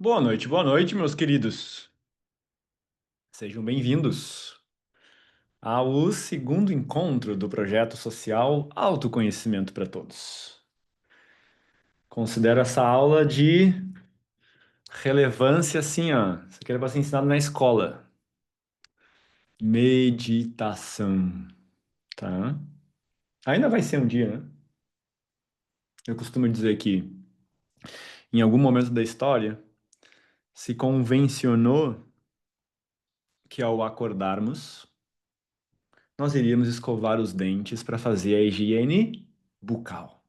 Boa noite, meus queridos. Sejam bem-vindos ao segundo encontro do projeto social Autoconhecimento para Todos. Considero essa aula de relevância assim, ó. Isso aqui era para ser ensinado na escola. Meditação, tá? Ainda vai ser um dia, né? Eu costumo dizer que em algum momento da história se convencionou que ao acordarmos nós iríamos escovar os dentes para fazer a higiene bucal.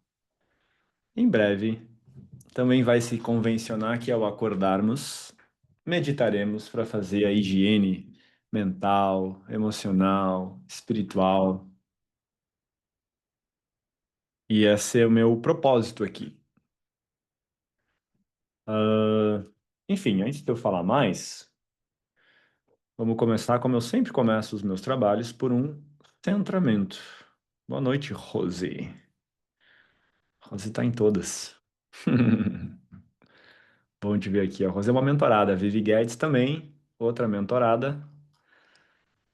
Em breve, também vai se convencionar que ao acordarmos, meditaremos para fazer a higiene mental, emocional, espiritual. E esse é o meu propósito aqui. Ah, enfim, antes de eu falar mais, vamos começar como eu sempre começo os meus trabalhos, por um centramento. Boa noite, Rose. Rose está em todas. Bom te ver aqui. A Rose é uma mentorada. A Vivi Guedes também, outra mentorada.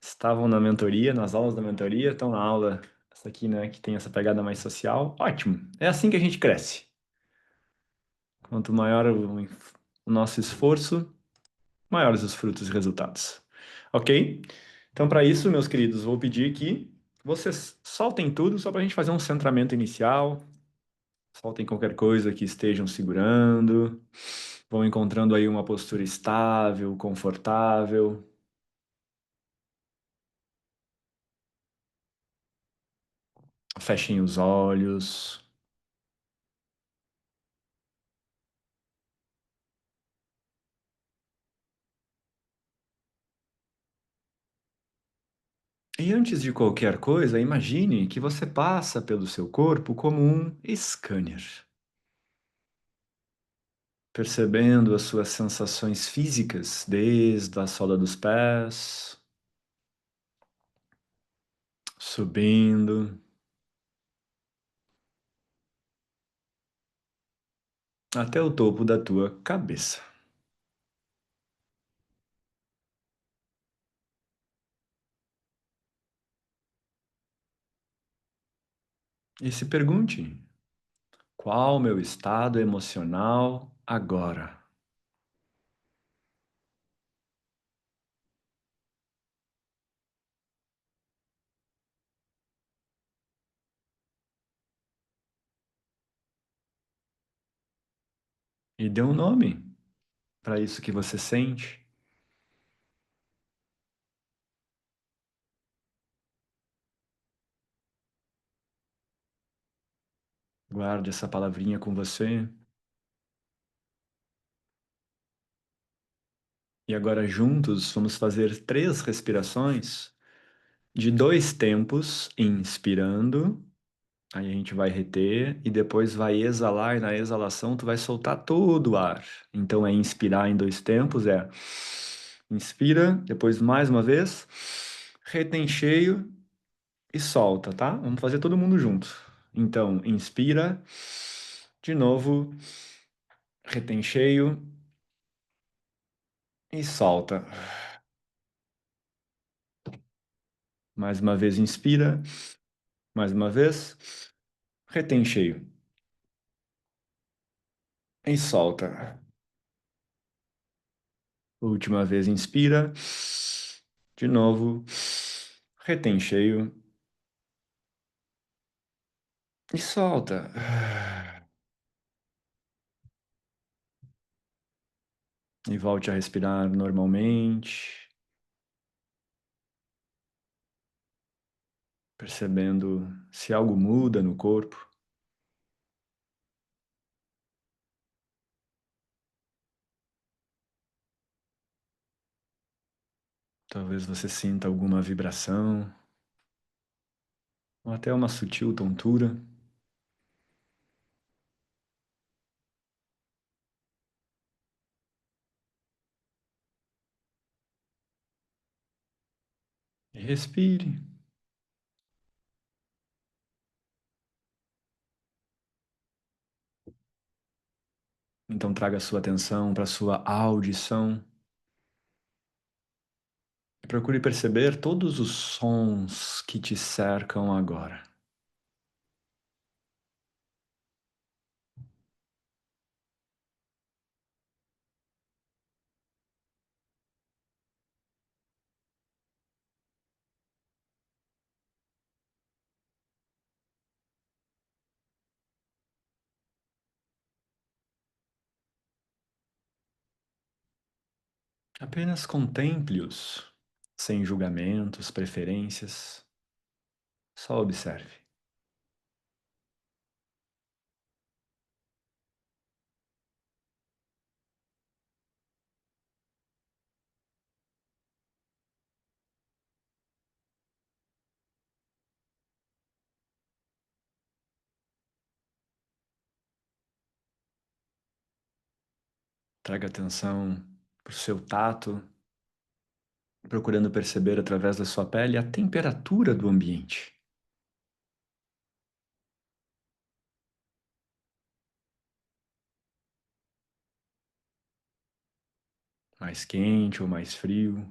Estavam na mentoria, nas aulas da mentoria, estão na aula, essa aqui, né, que tem essa pegada mais social. Ótimo. É assim que a gente cresce. Quanto maior o nosso esforço, maiores os frutos e resultados. Ok? Então, para isso, meus queridos, vou pedir que vocês soltem tudo só para a gente fazer um centramento inicial. Soltem qualquer coisa que estejam segurando. Vão encontrando aí uma postura estável, confortável. Fechem os olhos. E antes de qualquer coisa, imagine que você passa pelo seu corpo como um scanner, percebendo as suas sensações físicas, desde a sola dos pés, subindo até o topo da tua cabeça. E se pergunte: qual o meu estado emocional agora? E dê um nome para isso que você sente. Guarde essa palavrinha com você. E agora, juntos, vamos fazer 3 respirações de 2 tempos, inspirando, aí a gente vai reter e depois vai exalar, e na exalação tu vai soltar todo o ar. Então é inspirar em 2 tempos, inspira, depois mais uma vez, retém cheio e solta, tá? Vamos fazer todo mundo junto. Então, inspira, de novo, retém cheio e solta. Mais uma vez, inspira, mais uma vez, retém cheio e solta. Última vez, inspira. De novo. Retém cheio. E solta. E volte a respirar normalmente, percebendo se algo muda no corpo. Talvez você sinta alguma vibração, ou até uma sutil tontura. E respire. Então traga a sua atenção para a sua audição e procure perceber todos os sons que te cercam agora. Apenas contemple-os, sem julgamentos, preferências. Só observe. Traga atenção para o seu tato, procurando perceber através da sua pele a temperatura do ambiente. Mais quente ou mais frio.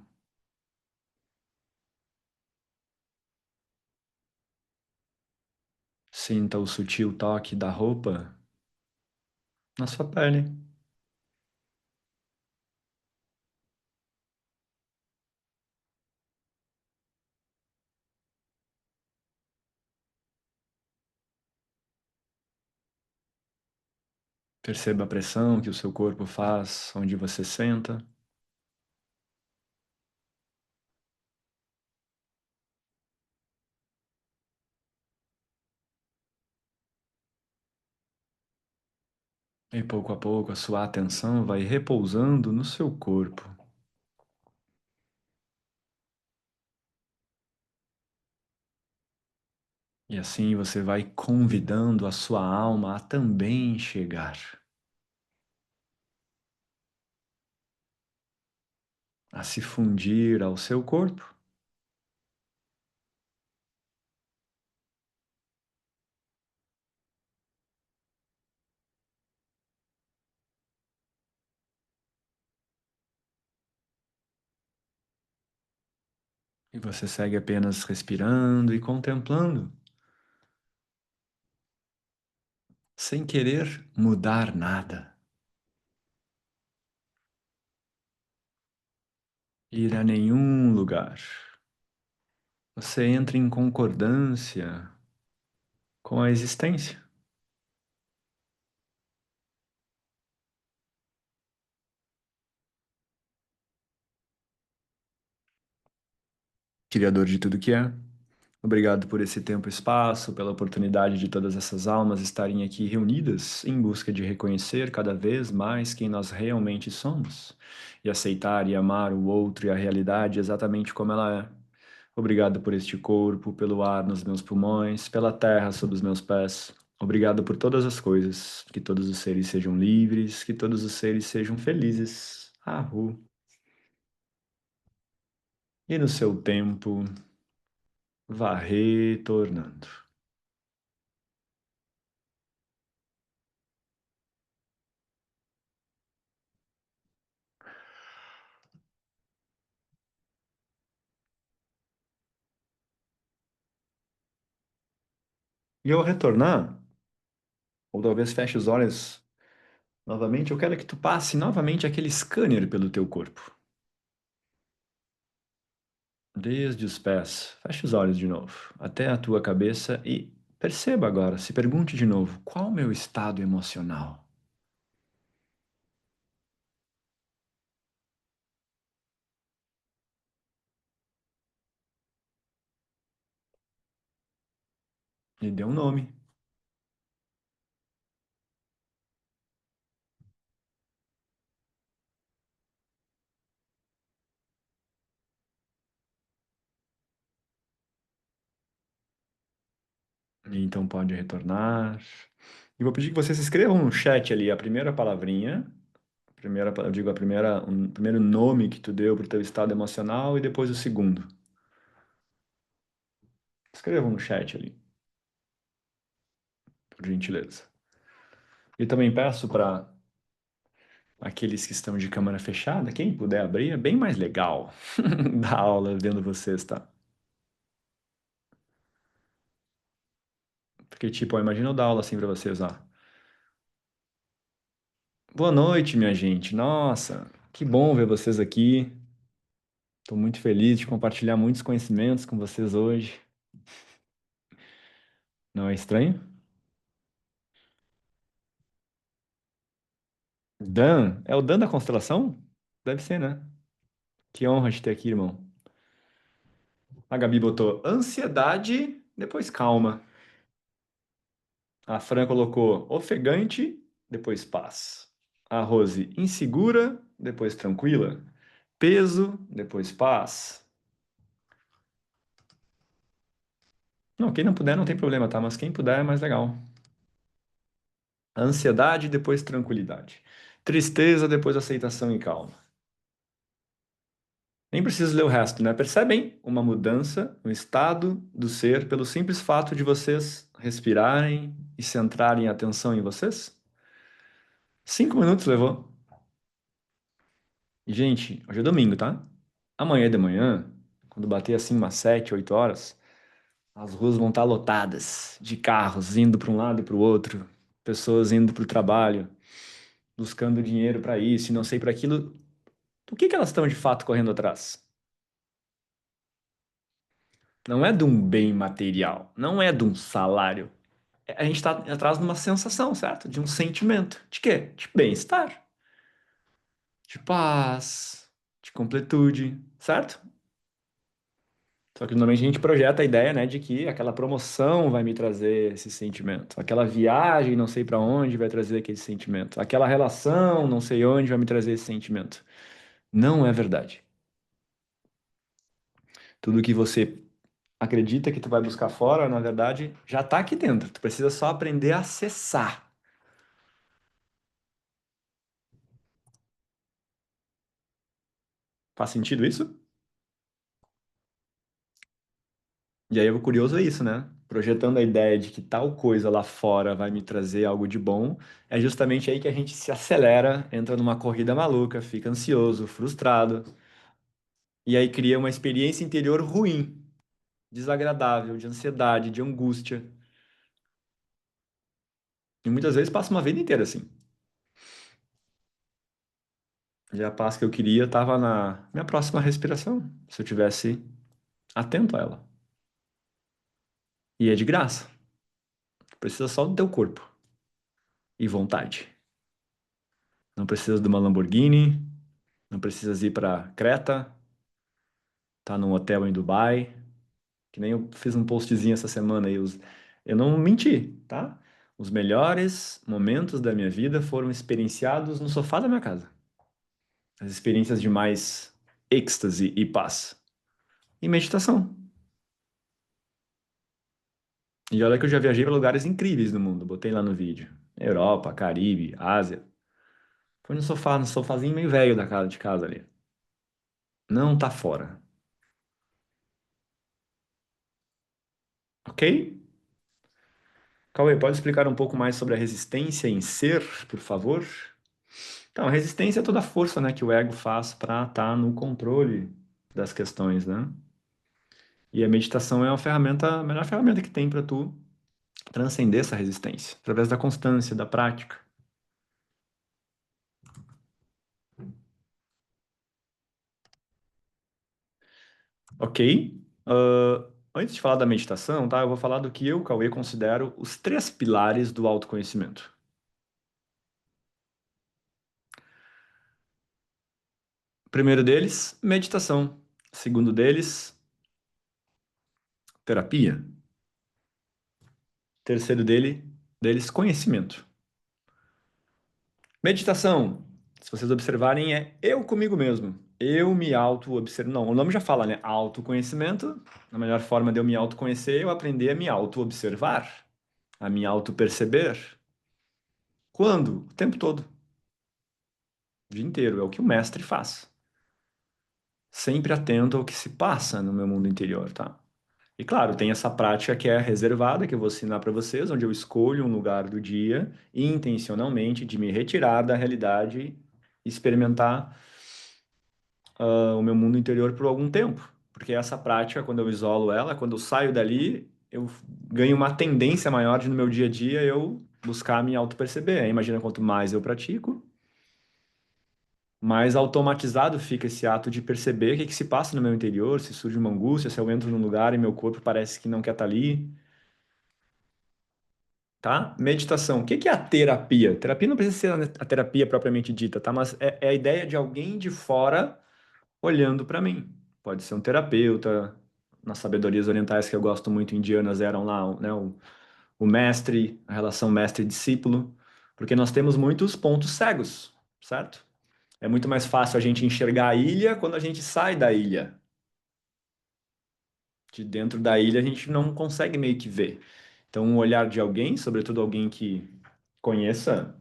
Sinta o sutil toque da roupa na sua pele. Perceba a pressão que o seu corpo faz onde você senta. E pouco a pouco a sua atenção vai repousando no seu corpo. E assim você vai convidando a sua alma a também chegar, a se fundir ao seu corpo. E você segue apenas respirando e contemplando, sem querer mudar nada, ir a nenhum lugar. Você entra em concordância com a existência. Criador de tudo que é. Obrigado por esse tempo e espaço, pela oportunidade de todas essas almas estarem aqui reunidas em busca de reconhecer cada vez mais quem nós realmente somos e aceitar e amar o outro e a realidade exatamente como ela é. Obrigado por este corpo, pelo ar nos meus pulmões, pela terra sob os meus pés. Obrigado por todas as coisas. Que todos os seres sejam livres, que todos os seres sejam felizes. Ahu. E no seu tempo, vá retornando. E ao retornar, ou talvez feche os olhos novamente, eu quero que tu passe novamente aquele scanner pelo teu corpo. Desde os pés, feche os olhos de novo, até a tua cabeça e perceba agora, se pergunte de novo, qual o meu estado emocional? E dê um nome. E então pode retornar. E vou pedir que vocês escrevam no chat ali a primeira palavrinha, eu digo o primeiro nome que tu deu para o teu estado emocional e depois o segundo. Escrevam no chat ali, por gentileza. E também peço para Aqueles que estão de câmera fechada, quem puder abrir, é bem mais legal dar aula vendo vocês, tá? Porque, tipo, ó, imagina eu dar aula assim pra vocês, ó. Boa noite, minha gente. Nossa, que bom ver vocês aqui. Tô muito feliz de compartilhar muitos conhecimentos com vocês hoje. Não é estranho? Dan? É o Dan da constelação? Deve ser, né? Que honra te ter aqui, irmão. A Gabi botou ansiedade, depois calma. A Fran colocou ofegante, depois paz. A Rose, insegura, depois tranquila. Peso, depois paz. Não, quem não puder não tem problema, tá? Mas quem puder é mais legal. Ansiedade, depois tranquilidade. Tristeza, depois aceitação e calma. Nem preciso ler o resto, né? Percebem uma mudança no estado do ser pelo simples fato de vocês respirarem e centrarem a atenção em vocês? 5 minutos levou. E, gente, hoje é domingo, tá? Amanhã de manhã, quando bater assim umas 7, 8 horas, as ruas vão estar lotadas de carros indo para um lado e para o outro, pessoas indo para o trabalho, buscando dinheiro para isso e não sei para aquilo. Do que elas estão de fato correndo atrás? Não é de um bem material, não é de um salário. A gente está atrás de uma sensação, certo? De um sentimento. De quê? De bem-estar, de paz, de completude, certo? Só que normalmente a gente projeta a ideia, né, de que aquela promoção vai me trazer esse sentimento, aquela viagem não sei para onde vai trazer aquele sentimento, aquela relação não sei onde vai me trazer esse sentimento. Não é verdade. Tudo que você acredita que tu vai buscar fora, na verdade, já está aqui dentro. Tu precisa só aprender a acessar. Faz sentido isso? E aí o curioso é isso, né? Projetando a ideia de que tal coisa lá fora vai me trazer algo de bom, é justamente aí que a gente se acelera, entra numa corrida maluca, fica ansioso, frustrado, e aí cria uma experiência interior ruim, desagradável, de ansiedade, de angústia. E muitas vezes passa uma vida inteira assim. Já a paz que eu queria estava na minha próxima respiração, se eu tivesse atento a ela. E é de graça. Precisa só do teu corpo e vontade. Não precisa de uma Lamborghini, não precisa ir para Creta, tá num hotel em Dubai, que nem eu fiz um postzinho essa semana aí. Eu não menti, tá? Os melhores momentos da minha vida foram experienciados no sofá da minha casa. As experiências de mais êxtase e paz. E meditação. E olha que eu já viajei para lugares incríveis no mundo, botei lá no vídeo. Europa, Caribe, Ásia. Foi no sofá, no sofazinho meio velho da casa de casa ali. Não tá fora, ok? Cauê, pode explicar um pouco mais sobre a resistência em ser, por favor? Então, a resistência é toda a força, né, que o ego faz para estar no controle das questões, né? E a meditação é uma ferramenta, a melhor ferramenta que tem para tu transcender essa resistência, através da constância, da prática. Ok? Antes de falar da meditação, tá? Eu vou falar do que eu, Cauê, considero os três pilares do autoconhecimento. Primeiro deles, meditação. Segundo deles, terapia. Terceiro deles, conhecimento. Meditação, se vocês observarem, é eu comigo mesmo. Eu me auto-observo. Não, o nome já fala, né? Autoconhecimento. A melhor forma de eu me autoconhecer é eu aprender a me auto-observar, a me auto-perceber. Quando? O tempo todo. O dia inteiro. É o que o mestre faz. Sempre atento ao que se passa no meu mundo interior, tá? E claro, tem essa prática que é reservada, que eu vou ensinar para vocês, onde eu escolho um lugar do dia intencionalmente de me retirar da realidade experimentar o meu mundo interior por algum tempo. Porque essa prática, quando eu isolo ela, quando eu saio dali, eu ganho uma tendência maior de no meu dia a dia eu buscar me auto-perceber. Aí imagina quanto mais eu pratico, mais automatizado fica esse ato de perceber o que que se passa no meu interior, se surge uma angústia, se eu entro num lugar e meu corpo parece que não quer estar ali, tá? Meditação. O que que é a terapia? Terapia não precisa ser a terapia propriamente dita, tá? Mas é a ideia de alguém de fora olhando para mim. Pode ser um terapeuta. Nas sabedorias orientais que eu gosto muito, indianas, eram lá, né, o mestre, a relação mestre-discípulo, porque nós temos muitos pontos cegos, certo? É muito mais fácil a gente enxergar a ilha quando a gente sai da ilha. De dentro da ilha a gente não consegue meio que ver. Então, o olhar de alguém, sobretudo alguém que conheça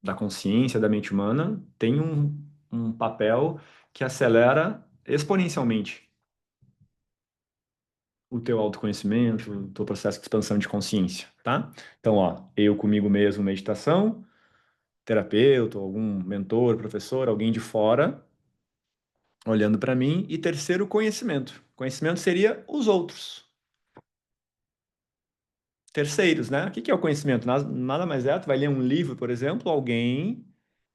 da consciência, da mente humana, tem um papel que acelera exponencialmente o teu autoconhecimento, o teu processo de expansão de consciência, tá? Então, ó, eu comigo mesmo, meditação, terapeuta, algum mentor, professor, alguém de fora olhando para mim, e terceiro, conhecimento. Conhecimento seria os outros, terceiros, né? O que que é o conhecimento? Nada mais é, tu vai ler um livro, por exemplo, alguém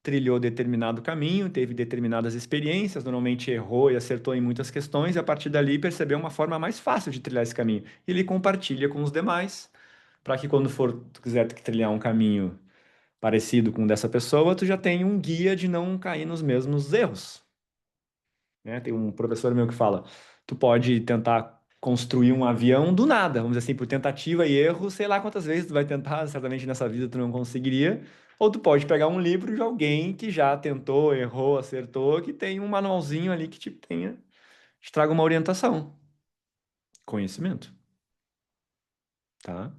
trilhou determinado caminho, teve determinadas experiências, normalmente errou e acertou em muitas questões, e a partir dali percebeu uma forma mais fácil de trilhar esse caminho. E ele compartilha com os demais, para que quando for tu quiser trilhar um caminho parecido com o dessa pessoa, tu já tem um guia de não cair nos mesmos erros, né? Tem um professor meu que fala, tu pode tentar construir um avião do nada, vamos dizer assim, por tentativa e erro, sei lá quantas vezes tu vai tentar, certamente nessa vida tu não conseguiria, ou tu pode pegar um livro de alguém que já tentou, errou, acertou, que tem um manualzinho ali que te traga uma orientação, conhecimento, tá?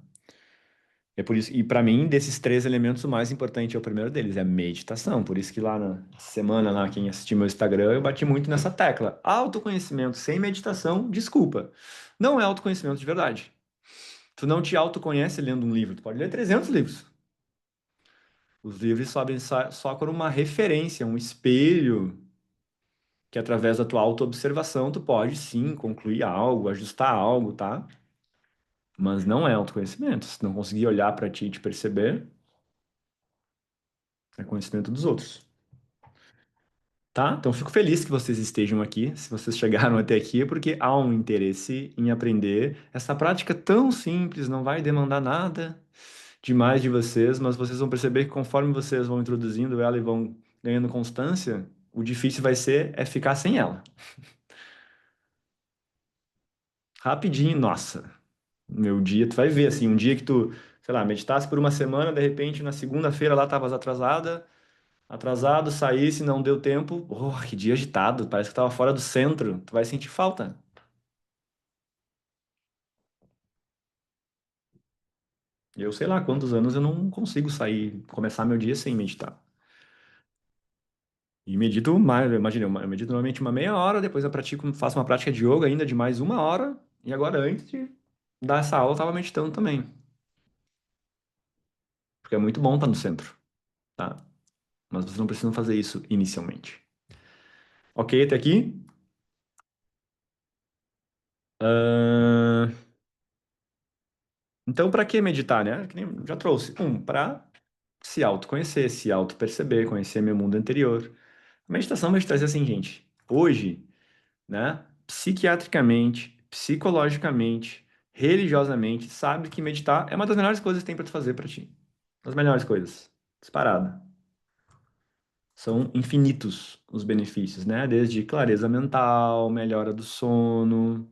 É por isso, e para mim, desses três elementos, o mais importante é o primeiro deles, é a meditação. Por isso que lá na semana, lá, quem assistiu meu Instagram, eu bati muito nessa tecla. Autoconhecimento sem meditação, desculpa, não é autoconhecimento de verdade. Tu não te autoconhece lendo um livro, tu pode ler 300 livros. Os livros sobem só por uma referência, um espelho, que através da tua autoobservação tu pode sim concluir algo, ajustar algo, tá? Mas não é autoconhecimento. Se não conseguir olhar para ti e te perceber, é conhecimento dos outros. Tá? Então, fico feliz que vocês estejam aqui, se vocês chegaram até aqui, porque há um interesse em aprender. Essa prática tão simples, não vai demandar nada demais de vocês, mas vocês vão perceber que conforme vocês vão introduzindo ela e vão ganhando constância, o difícil vai ser é ficar sem ela. Rapidinho, nossa, meu dia, tu vai ver assim, um dia que tu, sei lá, meditasse por uma semana, de repente na segunda-feira lá estavas atrasado, saísse, não deu tempo. Oh, que dia agitado, parece que tava fora do centro. Tu vai sentir falta. Eu sei lá quantos anos eu não consigo sair, começar meu dia sem meditar. E medito mais, imagina, eu medito normalmente uma meia hora, depois eu pratico, faço uma prática de yoga ainda de mais uma hora, e agora antes de dar essa aula eu tava meditando também. Porque é muito bom estar no centro, tá? Mas vocês não precisam fazer isso inicialmente. Ok, até aqui? Ahn, Então, para que meditar, né? Que nem já trouxe. Para se autoconhecer, se auto-perceber, conhecer meu mundo interior. A meditação vai te trazer assim, gente. Hoje, né? Psiquiatricamente, psicologicamente, religiosamente, sabe que meditar é uma das melhores coisas que tem para tu fazer para ti. Das melhores coisas. Disparada. São infinitos os benefícios, né? Desde clareza mental, melhora do sono,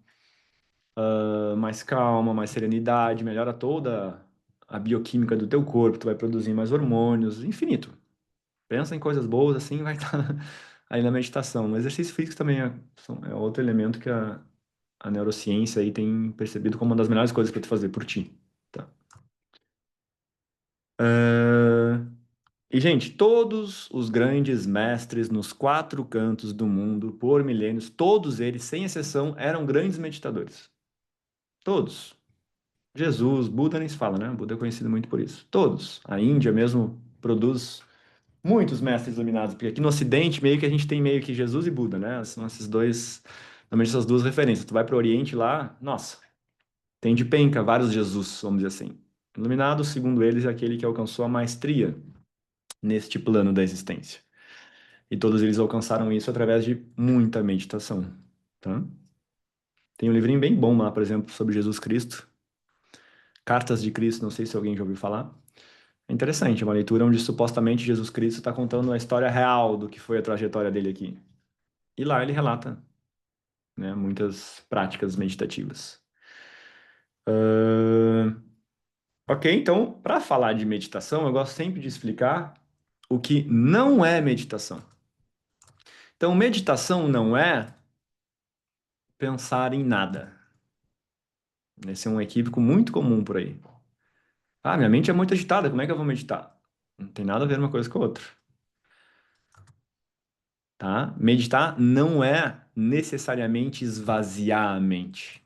mais calma, mais serenidade, melhora toda a bioquímica do teu corpo, tu vai produzir mais hormônios, infinito. Pensa em coisas boas assim, vai estar aí na meditação. O exercício físico também é outro elemento que a neurociência aí tem percebido como uma das melhores coisas para tu fazer por ti. Tá? Ah, E, gente, todos os grandes mestres nos quatro cantos do mundo, por milênios, todos eles, sem exceção, eram grandes meditadores. Todos. Jesus, Buda nem se fala, né? Buda é conhecido muito por isso. Todos. A Índia mesmo produz. Muitos mestres iluminados, porque aqui no Ocidente meio que a gente tem meio que Jesus e Buda, né? São esses dois, normalmente essas duas referências. Tu vai para o Oriente lá, nossa, tem de penca vários Jesus, vamos dizer assim. Iluminado, segundo eles, é aquele que alcançou a maestria neste plano da existência. E todos eles alcançaram isso através de muita meditação, tá? Tem um livrinho bem bom lá, por exemplo, sobre Jesus Cristo, Cartas de Cristo, não sei se alguém já ouviu falar. É interessante, é uma leitura onde supostamente Jesus Cristo está contando a história real do que foi a trajetória dele aqui. E lá ele relata, né, muitas práticas meditativas. Ahn, ok, então, para falar de meditação, eu gosto sempre de explicar o que não é meditação. Então, meditação não é pensar em nada. Esse é um equívoco muito comum por aí. Ah, minha mente é muito agitada, como é que eu vou meditar? Não tem nada a ver uma coisa com a outra, tá? Meditar não é necessariamente esvaziar a mente.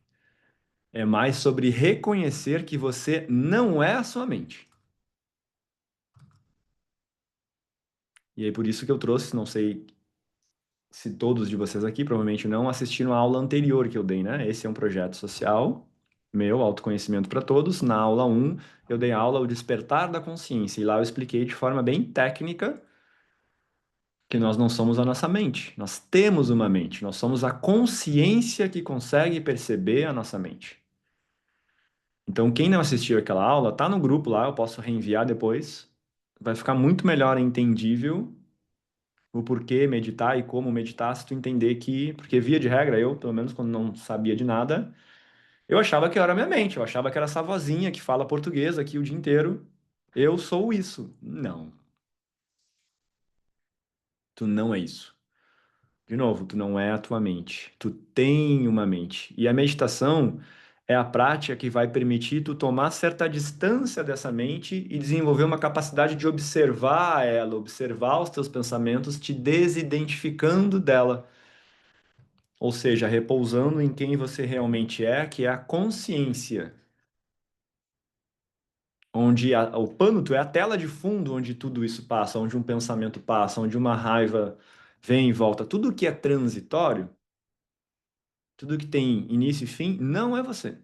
É mais sobre reconhecer que você não é a sua mente. E aí por isso que eu trouxe, não sei se todos de vocês aqui provavelmente não assistiram a aula anterior que eu dei, né? Esse é um projeto social meu, autoconhecimento para todos. Na aula um eu dei aula o despertar da consciência e lá eu expliquei de forma bem técnica que nós não somos a nossa mente. Nós temos uma mente, nós somos a consciência que consegue perceber a nossa mente. Então, quem não assistiu aquela aula, tá no grupo lá, eu posso reenviar depois. Vai ficar muito melhor entendível o porquê meditar e como meditar, se tu entender que, porque via de regra, eu, pelo menos quando não sabia de nada, eu achava que eu era minha mente, eu achava que era essa vozinha que fala português aqui o dia inteiro. Eu sou isso. Não, tu não é isso. De novo, tu não é a tua mente. Tu tem uma mente. E a meditação é a prática que vai permitir tu tomar certa distância dessa mente e desenvolver uma capacidade de observar ela, observar os teus pensamentos, te desidentificando dela. Ou seja, repousando em quem você realmente é, que é a consciência. Onde o pano, tu é a tela de fundo onde tudo isso passa, onde um pensamento passa, onde uma raiva vem e volta. Tudo que é transitório, tudo que tem início e fim, não é você.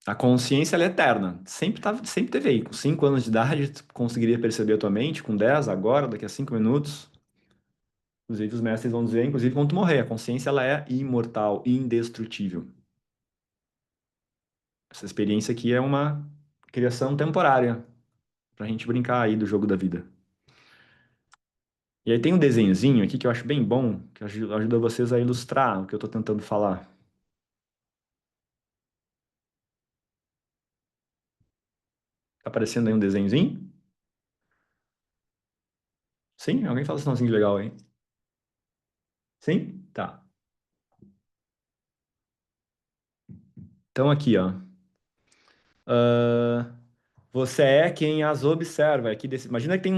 A consciência ela é eterna. Sempre teve aí. Com 5 anos de idade, tu conseguiria perceber a tua mente. Com 10 agora, daqui a 5 minutos. Inclusive, os mestres vão dizer, inclusive, quando tu morrer. A consciência ela é imortal, indestrutível. Essa experiência aqui é uma criação temporária. Pra gente brincar aí do jogo da vida. E aí tem um desenhozinho aqui que eu acho bem bom, que ajuda vocês a ilustrar o que eu tô tentando falar. Tá aparecendo aí um desenhozinho? Sim? Alguém fala sinalzinho legal aí? Sim? Tá. Então aqui, ó. Ah, você é quem as observa. Imagina que tem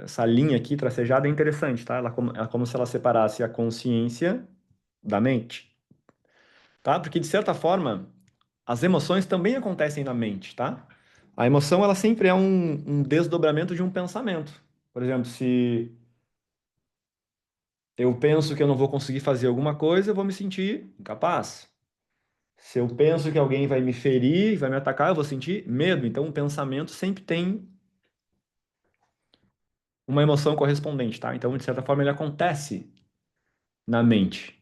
essa linha aqui tracejada é interessante, tá? Ela é como se ela separasse a consciência da mente, tá? Porque de certa forma, as emoções também acontecem na mente, tá? A emoção, ela sempre é um desdobramento de um pensamento. Por exemplo, se eu penso que eu não vou conseguir fazer alguma coisa, eu vou me sentir incapaz. Se eu penso que alguém vai me ferir, vai me atacar, eu vou sentir medo. Então, o pensamento sempre tem uma emoção correspondente, tá? Então, de certa forma, ele acontece na mente.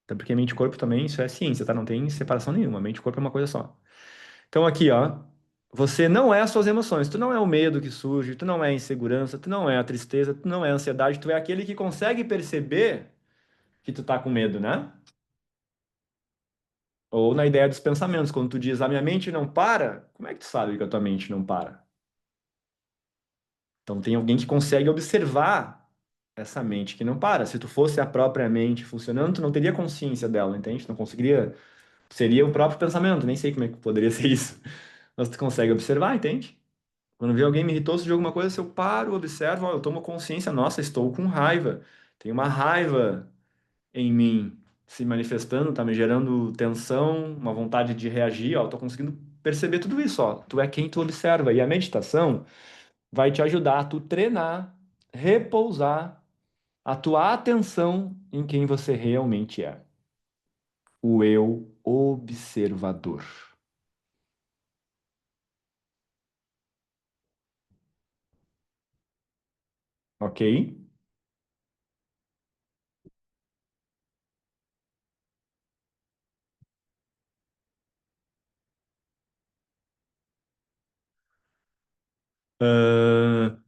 Até porque mente e corpo também, isso é ciência, tá? Não tem separação nenhuma. Mente e corpo é uma coisa só. Então, aqui, ó. Você não é as suas emoções. Tu não é o medo que surge, tu não é a insegurança, tu não é a tristeza, tu não é a ansiedade, tu é aquele que consegue perceber que tu tá com medo, né? Ou na ideia dos pensamentos, quando tu diz, a minha mente não para, como é que tu sabe que a tua mente não para? Então tem alguém que consegue observar essa mente que não para. Se tu fosse a própria mente funcionando, tu não teria consciência dela, entende? Não conseguiria. Seria o próprio pensamento, nem sei como é que poderia ser isso. Mas tu consegue observar, entende? Quando vê alguém me irritou de alguma coisa, se eu paro, observo, ó, eu tomo consciência, nossa, estou com raiva. Tem uma raiva em mim se manifestando, tá me gerando tensão, uma vontade de reagir, ó, eu tô conseguindo perceber tudo isso, ó. Tu é quem tu observa. E a meditação vai te ajudar a tu treinar, repousar a tua atenção em quem você realmente é. O eu observador. Ok? Ahn,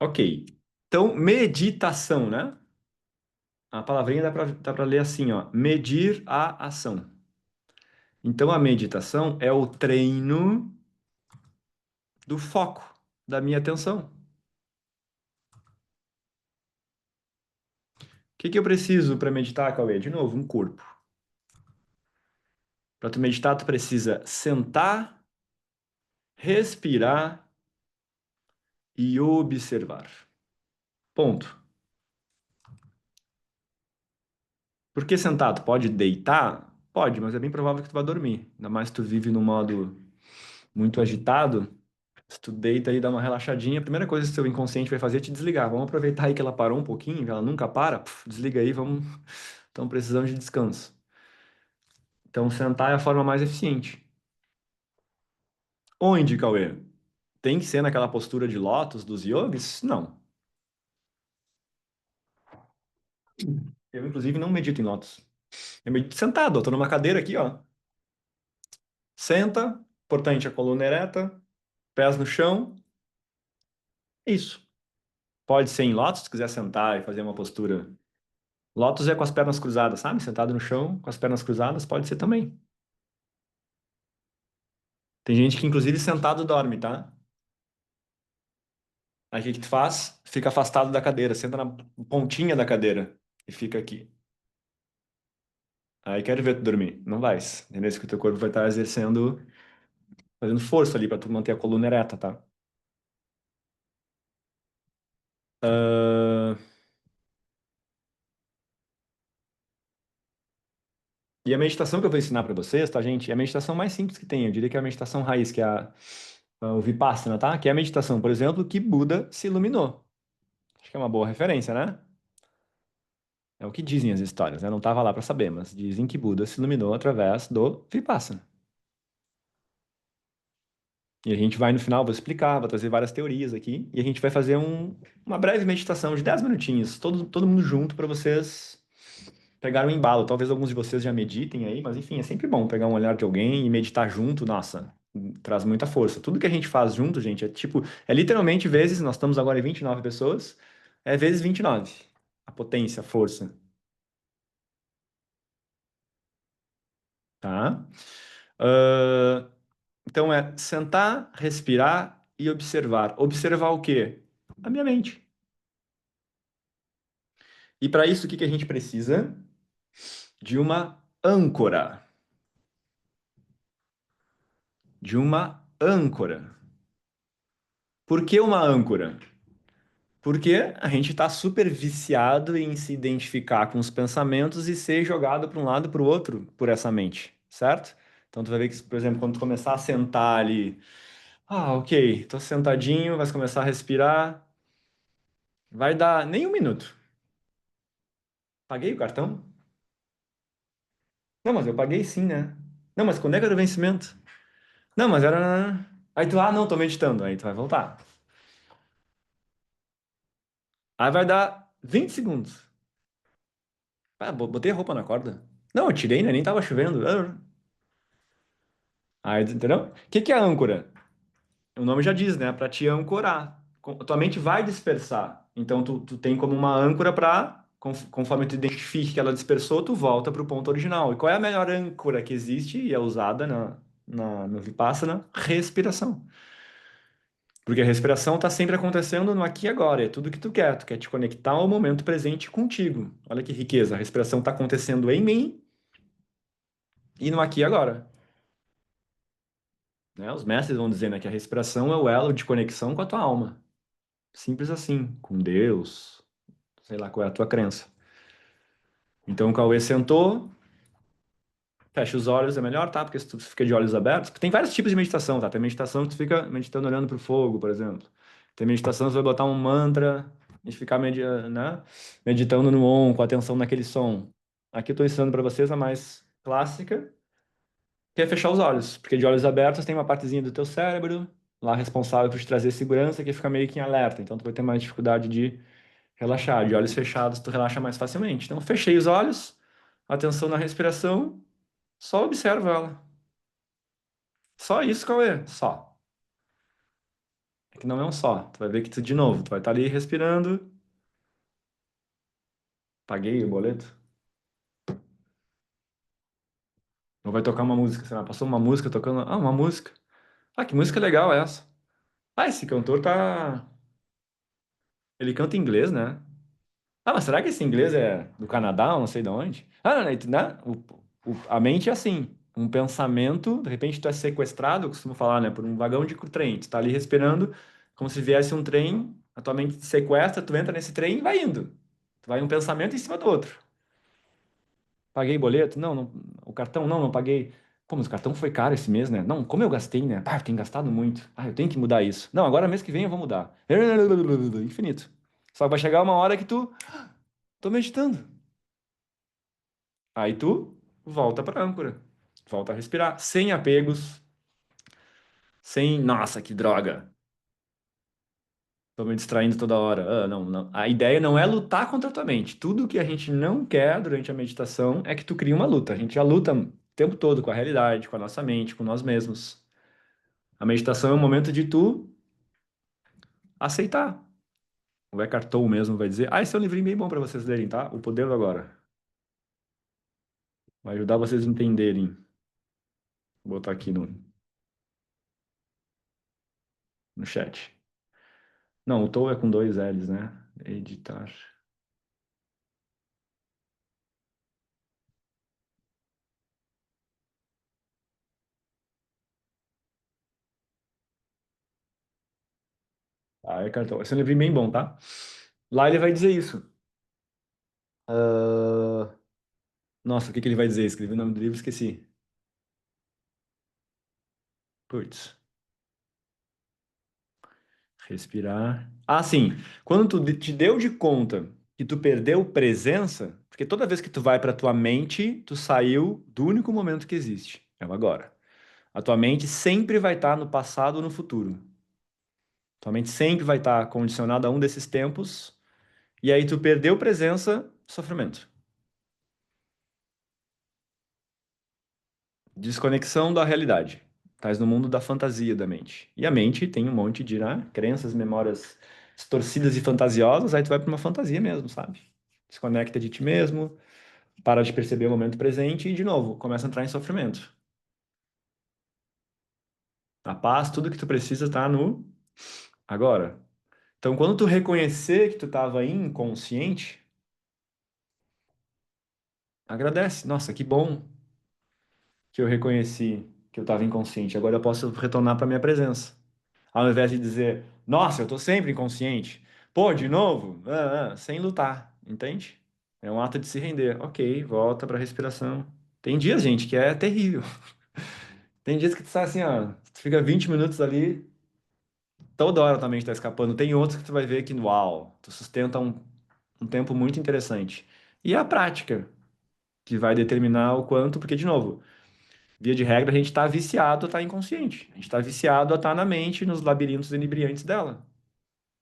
ok. Então, meditação, né? A palavrinha dá pra ler assim, ó. Medir a ação. Então, a meditação é o treino do foco da minha atenção. O que que eu preciso para meditar, Cauê? De novo, um corpo. Para tu meditar, tu precisa sentar, respirar e observar. Ponto. Por que sentado? Pode deitar? Pode, mas é bem provável que tu vá dormir. Ainda mais se tu vive num modo muito agitado. Se tu deita e dá uma relaxadinha, a primeira coisa que o seu inconsciente vai fazer é te desligar. Vamos aproveitar aí que ela parou um pouquinho, que ela nunca para. Desliga aí, vamos. Estamos precisando de descanso. Então, sentar é a forma mais eficiente. Onde, Cauê? Tem que ser naquela postura de lótus dos yogis? Não. Eu, inclusive, não medito em lótus. Eu medito sentado, eu tô numa cadeira aqui, ó. Senta, importante a coluna ereta, pés no chão. Isso. Pode ser em lótus, se quiser sentar e fazer uma postura. Lótus é com as pernas cruzadas, sabe? Sentado no chão, com as pernas cruzadas, pode ser também. Tem gente que, inclusive, sentado dorme, tá? Aí o que que tu faz? Fica afastado da cadeira, senta na pontinha da cadeira e fica aqui. Aí quero ver tu dormir. Não vai, entendeu? Que o teu corpo vai estar exercendo, fazendo força ali para tu manter a coluna ereta, tá? Ah, e a meditação que eu vou ensinar para vocês, tá, gente? É a meditação mais simples que tem. Eu diria que é a meditação raiz, que é o Vipassana, tá? Que é a meditação, por exemplo, que Buda se iluminou. Acho que é uma boa referência, né? É o que dizem as histórias, né? Não estava lá para saber, mas dizem que Buda se iluminou através do Vipassana. E a gente vai no final, vou explicar, vou trazer várias teorias aqui, e a gente vai fazer uma breve meditação de 10 minutinhos, todo mundo junto, para vocês pegarem o embalo. Talvez alguns de vocês já meditem aí, mas enfim, é sempre bom pegar um olhar de alguém e meditar junto, nossa, traz muita força. Tudo que a gente faz junto, gente, é tipo, é literalmente vezes, nós estamos agora em 29 pessoas, é vezes 29. A potência, a força, tá? Ahn, então é sentar, respirar e observar. Observar o quê? A minha mente. E para isso, o que que a gente precisa? De uma âncora. De uma âncora. Por que uma âncora? Porque a gente está super viciado em se identificar com os pensamentos e ser jogado para um lado e para o outro por essa mente, certo? Então tu vai ver que, por exemplo, quando tu começar a sentar ali, ok, tô sentadinho, vai começar a respirar, vai dar nem um minuto. Paguei o cartão? Não, mas eu paguei sim, né? Não, mas quando é que era o vencimento? Não, mas era. Aí tu, não, tô meditando. Aí tu vai voltar. Aí vai dar 20 segundos. Botei a roupa na corda. Não, eu tirei, né? Nem tava chovendo. Aí, entendeu? O que que é âncora? O nome já diz, né? Pra te ancorar. Tua mente vai dispersar. Então, tu tem como uma âncora pra, conforme tu identifique que ela dispersou, tu volta pro ponto original. E qual é a melhor âncora que existe e é usada no Vipassana? Respiração. Porque a respiração está sempre acontecendo no aqui e agora, é tudo que tu quer. Tu quer te conectar ao momento presente contigo. Olha que riqueza, a respiração está acontecendo em mim e no aqui e agora. Né? Os mestres vão dizer, né, que a respiração é o elo de conexão com a tua alma. Simples assim, com Deus, sei lá qual é a tua crença. Então o Cauê sentou, Fecha os olhos, é melhor, tá? Porque se tu fica de olhos abertos. Tem vários tipos de meditação, tá? Tem meditação que tu fica meditando olhando pro fogo, por exemplo. Tem meditação que tu vai botar um mantra e ficar né? Meditando no on, com atenção naquele som. Aqui eu tô ensinando para vocês a mais clássica, que é fechar os olhos. Porque de olhos abertos tem uma partezinha do teu cérebro lá responsável por te trazer segurança que fica meio que em alerta. Então tu vai ter mais dificuldade de relaxar. De olhos fechados tu relaxa mais facilmente. Então fechei os olhos, atenção na respiração, só observa ela. Só isso, Cauê. Só. É que não é um só. Tu vai ver que tu, de novo, tu vai estar ali respirando. Paguei o boleto. Ou vai tocar uma música, sei lá, passou uma música tocando. Ah, uma música. Ah, que música legal é essa? Ah, esse cantor tá. Ele canta em inglês, né? Ah, mas será que esse inglês é do Canadá ou não sei de onde? Ah, não, né? A mente é assim. Um pensamento, de repente tu é sequestrado, eu costumo falar, né? Por um vagão de trem. Tu tá ali respirando, como se viesse um trem, a tua mente te sequestra, tu entra nesse trem e vai indo. Tu vai um pensamento em cima do outro. Paguei boleto? Não, não. O cartão? Não, não paguei. Pô, mas o cartão foi caro esse mês, né? Não, como eu gastei, né? Ah, eu tenho gastado muito. Ah, eu tenho que mudar isso. Não, agora mês que vem eu vou mudar. Infinito. Só que vai chegar uma hora que tu. Tô meditando. Aí tu volta pra âncora. Volta a respirar. Sem apegos. Sem. Nossa, que droga. Tô me distraindo toda hora. Ah, não, não. A ideia não é lutar contra a tua mente. Tudo que a gente não quer durante a meditação é que tu crie uma luta. A gente já luta o tempo todo com a realidade, com a nossa mente, com nós mesmos. A meditação é um momento de tu aceitar. O Eckhart Tolle mesmo vai dizer: Ah, esse é um livrinho bem bom para vocês lerem, tá? O Poder do Agora. Vai ajudar vocês a entenderem. Vou botar aqui no chat. Não, o Tolle é com dois L's, né? Editar. Ah, Eckhart Tolle. Esse é um livrinho bem bom, tá? Lá ele vai dizer isso. Ah, nossa, o que que ele vai dizer? Escrevi o nome do livro, esqueci. Putz. Respirar. Ah, sim. Quando tu te deu de conta que tu perdeu presença, porque toda vez que tu vai para tua mente, tu saiu do único momento que existe, é o agora. A tua mente sempre vai estar no passado ou no futuro. Tua mente sempre vai estar condicionada a um desses tempos, e aí tu perdeu presença, sofrimento. Desconexão da realidade. Estás no mundo da fantasia da mente. E a mente tem um monte de, né, crenças, memórias distorcidas e fantasiosas, aí tu vai para uma fantasia mesmo, sabe? Desconecta de ti mesmo, para de perceber o momento presente e, de novo, começa a entrar em sofrimento. A paz, tudo que tu precisa tá no agora. Então, quando tu reconhecer que tu estava inconsciente, agradece. Nossa, que bom que eu reconheci que eu estava inconsciente. Agora eu posso retornar para minha presença. Ao invés de dizer, nossa, eu tô sempre inconsciente. Pô, de novo? Sem lutar, entende? É um ato de se render. Ok, volta para a respiração. Tem dias, gente, que é terrível. Tem dias que tu tá assim, ó, tu fica 20 minutos ali, toda hora tua mente tá escapando. Tem outros que tu vai ver que, uau, tu sustenta um tempo muito interessante. E é a prática que vai determinar o quanto, porque, de novo, via de regra, a gente está viciado a estar inconsciente. A gente está viciado a estar na mente, nos labirintos inebriantes dela.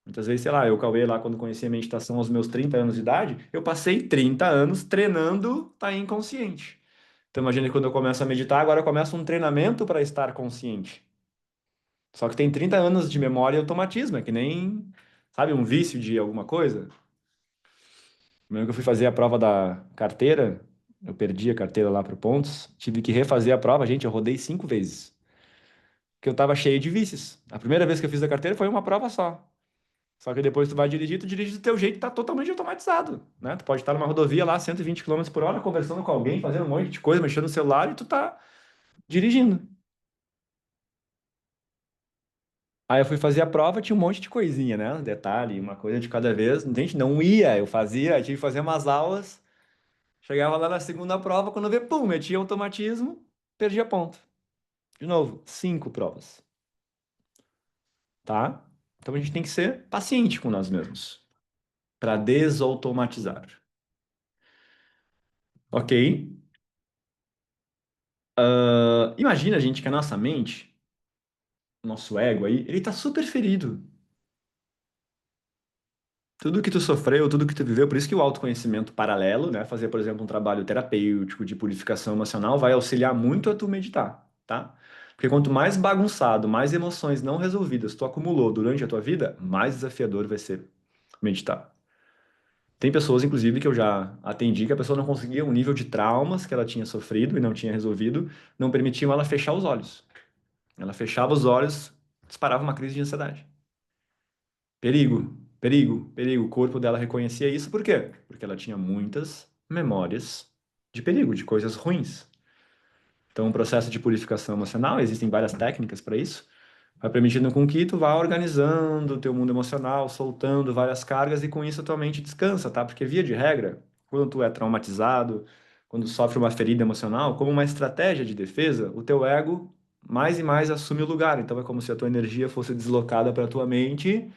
Muitas vezes, sei lá, eu, Cauê, lá quando conheci a meditação aos meus 30 anos de idade, eu passei 30 anos treinando estar inconsciente. Então, imagina que quando eu começo a meditar, agora eu começo um treinamento para estar consciente. Só que tem 30 anos de memória e automatismo, é que nem, sabe, um vício de alguma coisa. Eu lembro que eu fui fazer a prova da carteira, eu perdi a carteira lá para Pontos, tive que refazer a prova, gente, eu rodei 5 vezes, porque eu estava cheio de vícios. A primeira vez que eu fiz a carteira foi uma prova só. Só que depois tu vai dirigir, tu dirige do teu jeito, tá totalmente automatizado, né? Tu pode estar numa rodovia lá, 120 km por hora, conversando com alguém, fazendo um monte de coisa, mexendo no celular e tu tá dirigindo. Aí eu fui fazer a prova, tinha um monte de coisinha, né? Um detalhe, uma coisa de cada vez. Gente, não ia, eu fazia, tive que fazer umas aulas. Chegava lá na segunda prova, quando vê, pum, metia automatismo, perdia ponto. De novo, 5 provas, tá? Então a gente tem que ser paciente com nós mesmos para desautomatizar, ok? Imagina, gente, que a nossa mente, nosso ego aí, ele tá super ferido. Tudo que tu sofreu, tudo que tu viveu, por isso que o autoconhecimento paralelo, né, fazer, por exemplo, um trabalho terapêutico de purificação emocional vai auxiliar muito a tu meditar, tá? Porque quanto mais bagunçado, mais emoções não resolvidas tu acumulou durante a tua vida, mais desafiador vai ser meditar. Tem pessoas, inclusive, que eu já atendi, que a pessoa não conseguia um nível de traumas que ela tinha sofrido e não tinha resolvido, não permitiam ela fechar os olhos. Ela fechava os olhos, disparava uma crise de ansiedade. Perigo, perigo, perigo. O corpo dela reconhecia isso, por quê? Porque ela tinha muitas memórias de perigo, de coisas ruins. Então, um processo de purificação emocional, existem várias técnicas para isso, vai permitindo com que tu vá organizando o teu mundo emocional, soltando várias cargas e com isso a tua mente descansa, tá? Porque via de regra, quando tu é traumatizado, quando sofre uma ferida emocional, como uma estratégia de defesa, o teu ego mais e mais assume o lugar. Então é como se a tua energia fosse deslocada para tua mente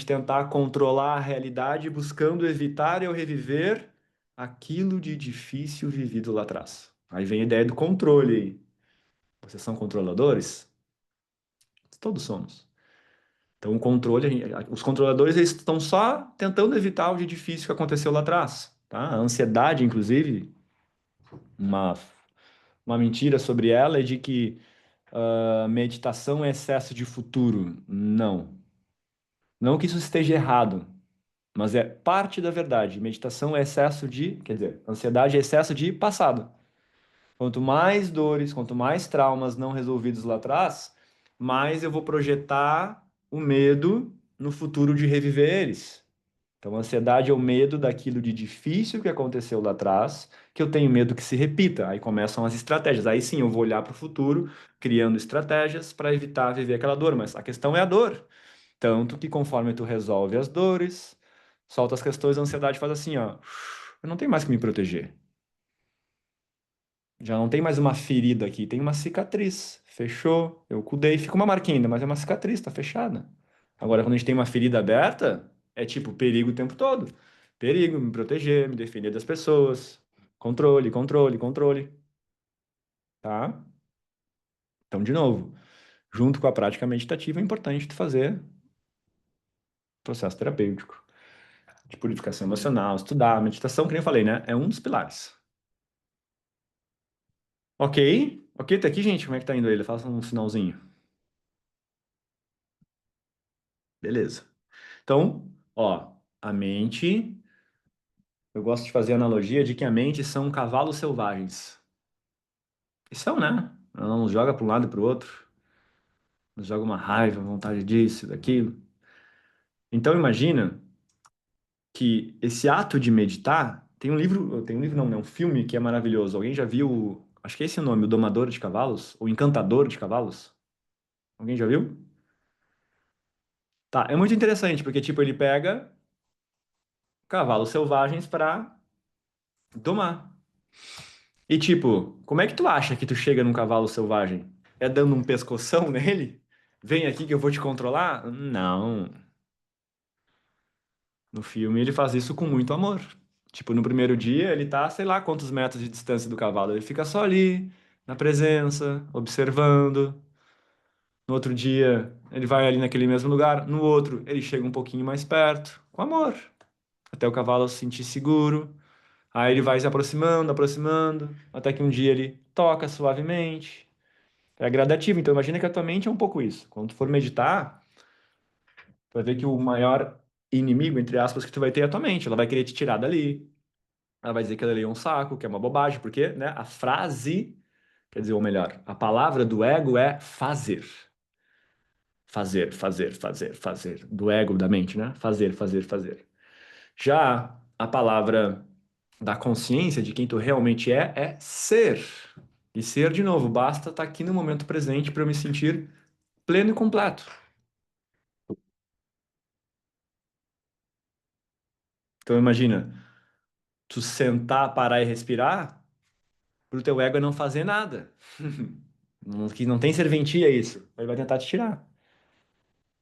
tentar controlar a realidade, buscando evitar ou reviver aquilo de difícil vivido lá atrás. Aí vem a ideia do controle aí. Vocês são controladores? Todos somos. Então, o controle, os controladores eles estão só tentando evitar o de difícil que aconteceu lá atrás, tá? A ansiedade, inclusive, uma, uma mentira sobre ela é de que meditação é excesso de futuro. Não. Não que isso esteja errado, mas é parte da verdade. Meditação é excesso de, quer dizer, ansiedade é excesso de passado. Quanto mais dores, quanto mais traumas não resolvidos lá atrás, mais eu vou projetar o medo no futuro de reviver eles. Então, a ansiedade é o medo daquilo de difícil que aconteceu lá atrás, que eu tenho medo que se repita. Aí começam as estratégias. Aí sim, eu vou olhar para o futuro, criando estratégias para evitar viver aquela dor. Mas a questão é a dor. Tanto que conforme tu resolve as dores, solta as questões, a ansiedade faz assim, ó. Eu não tenho mais que me proteger. Já não tem mais uma ferida aqui, tem uma cicatriz. Fechou, eu cuidei, fica uma marquinha ainda, mas é uma cicatriz, tá fechada. Agora, quando a gente tem uma ferida aberta, é tipo perigo o tempo todo. Perigo, me proteger, me defender das pessoas. Controle, controle, controle, tá? Então, de novo, junto com a prática meditativa, é importante tu fazer processo terapêutico, de purificação emocional, estudar. A meditação, que nem eu falei, né? É um dos pilares. Ok? Ok, tá aqui, gente? Como é que tá indo ele? Faça um sinalzinho. Beleza. Então, ó, a mente, eu gosto de fazer a analogia de que a mente são cavalos selvagens. E são, né? Ela não nos joga para um lado e para o outro, nos joga uma raiva, vontade disso, daquilo. Então, imagina que esse ato de meditar, tem um livro não, né? Um filme que é maravilhoso. Alguém já viu, acho que é esse o nome, O Domador de Cavalos? O Encantador de Cavalos? Alguém já viu? Tá, é muito interessante, porque, tipo, ele pega cavalos selvagens para domar. E tipo, como é que tu acha que tu chega num cavalo selvagem? É dando um pescoção nele? Vem aqui que eu vou te controlar? Não. No filme ele faz isso com muito amor. Tipo, no primeiro dia ele tá, sei lá quantos metros de distância do cavalo. Ele fica só ali, na presença, observando. No outro dia ele vai ali naquele mesmo lugar. No outro ele chega um pouquinho mais perto, com amor, até o cavalo se sentir seguro. Aí ele vai se aproximando, aproximando, até que um dia ele toca suavemente. É gradativo, então imagina que a tua mente é um pouco isso. Quando tu for meditar, tu vai ver que o maior inimigo, entre aspas, que tu vai ter é a tua mente. Ela vai querer te tirar dali. Ela vai dizer que ali é um saco, que é uma bobagem, porque, né, a frase, quer dizer, ou melhor, a palavra do ego é fazer. Fazer, fazer, fazer, fazer. Do ego, da mente, né? Fazer, fazer, fazer. Já a palavra da consciência de quem tu realmente é ser. E ser, de novo, basta estar aqui no momento presente para eu me sentir pleno e completo. Então imagina, Tu sentar, parar e respirar, pro teu ego é não fazer nada. Que não tem serventia isso. Ele vai tentar te tirar.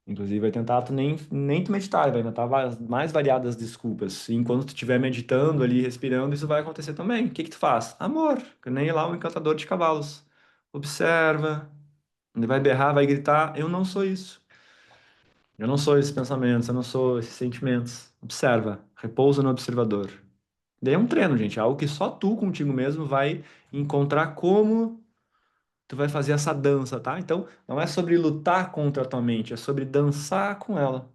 Inclusive, vai tentar tu nem tu meditar, ele vai inventar mais variadas desculpas. E enquanto tu estiver meditando ali, respirando, isso vai acontecer também. O que que tu faz? Amor, que nem lá o encantador de cavalos. Observa, ele vai berrar, vai gritar. Eu não sou isso. Eu não sou esses pensamentos, eu não sou esses sentimentos. Observa, repousa no observador. Daí é um treino, gente, é algo que só tu contigo mesmo vai encontrar como tu vai fazer essa dança, tá? Então, não é sobre lutar contra a tua mente, é sobre dançar com ela,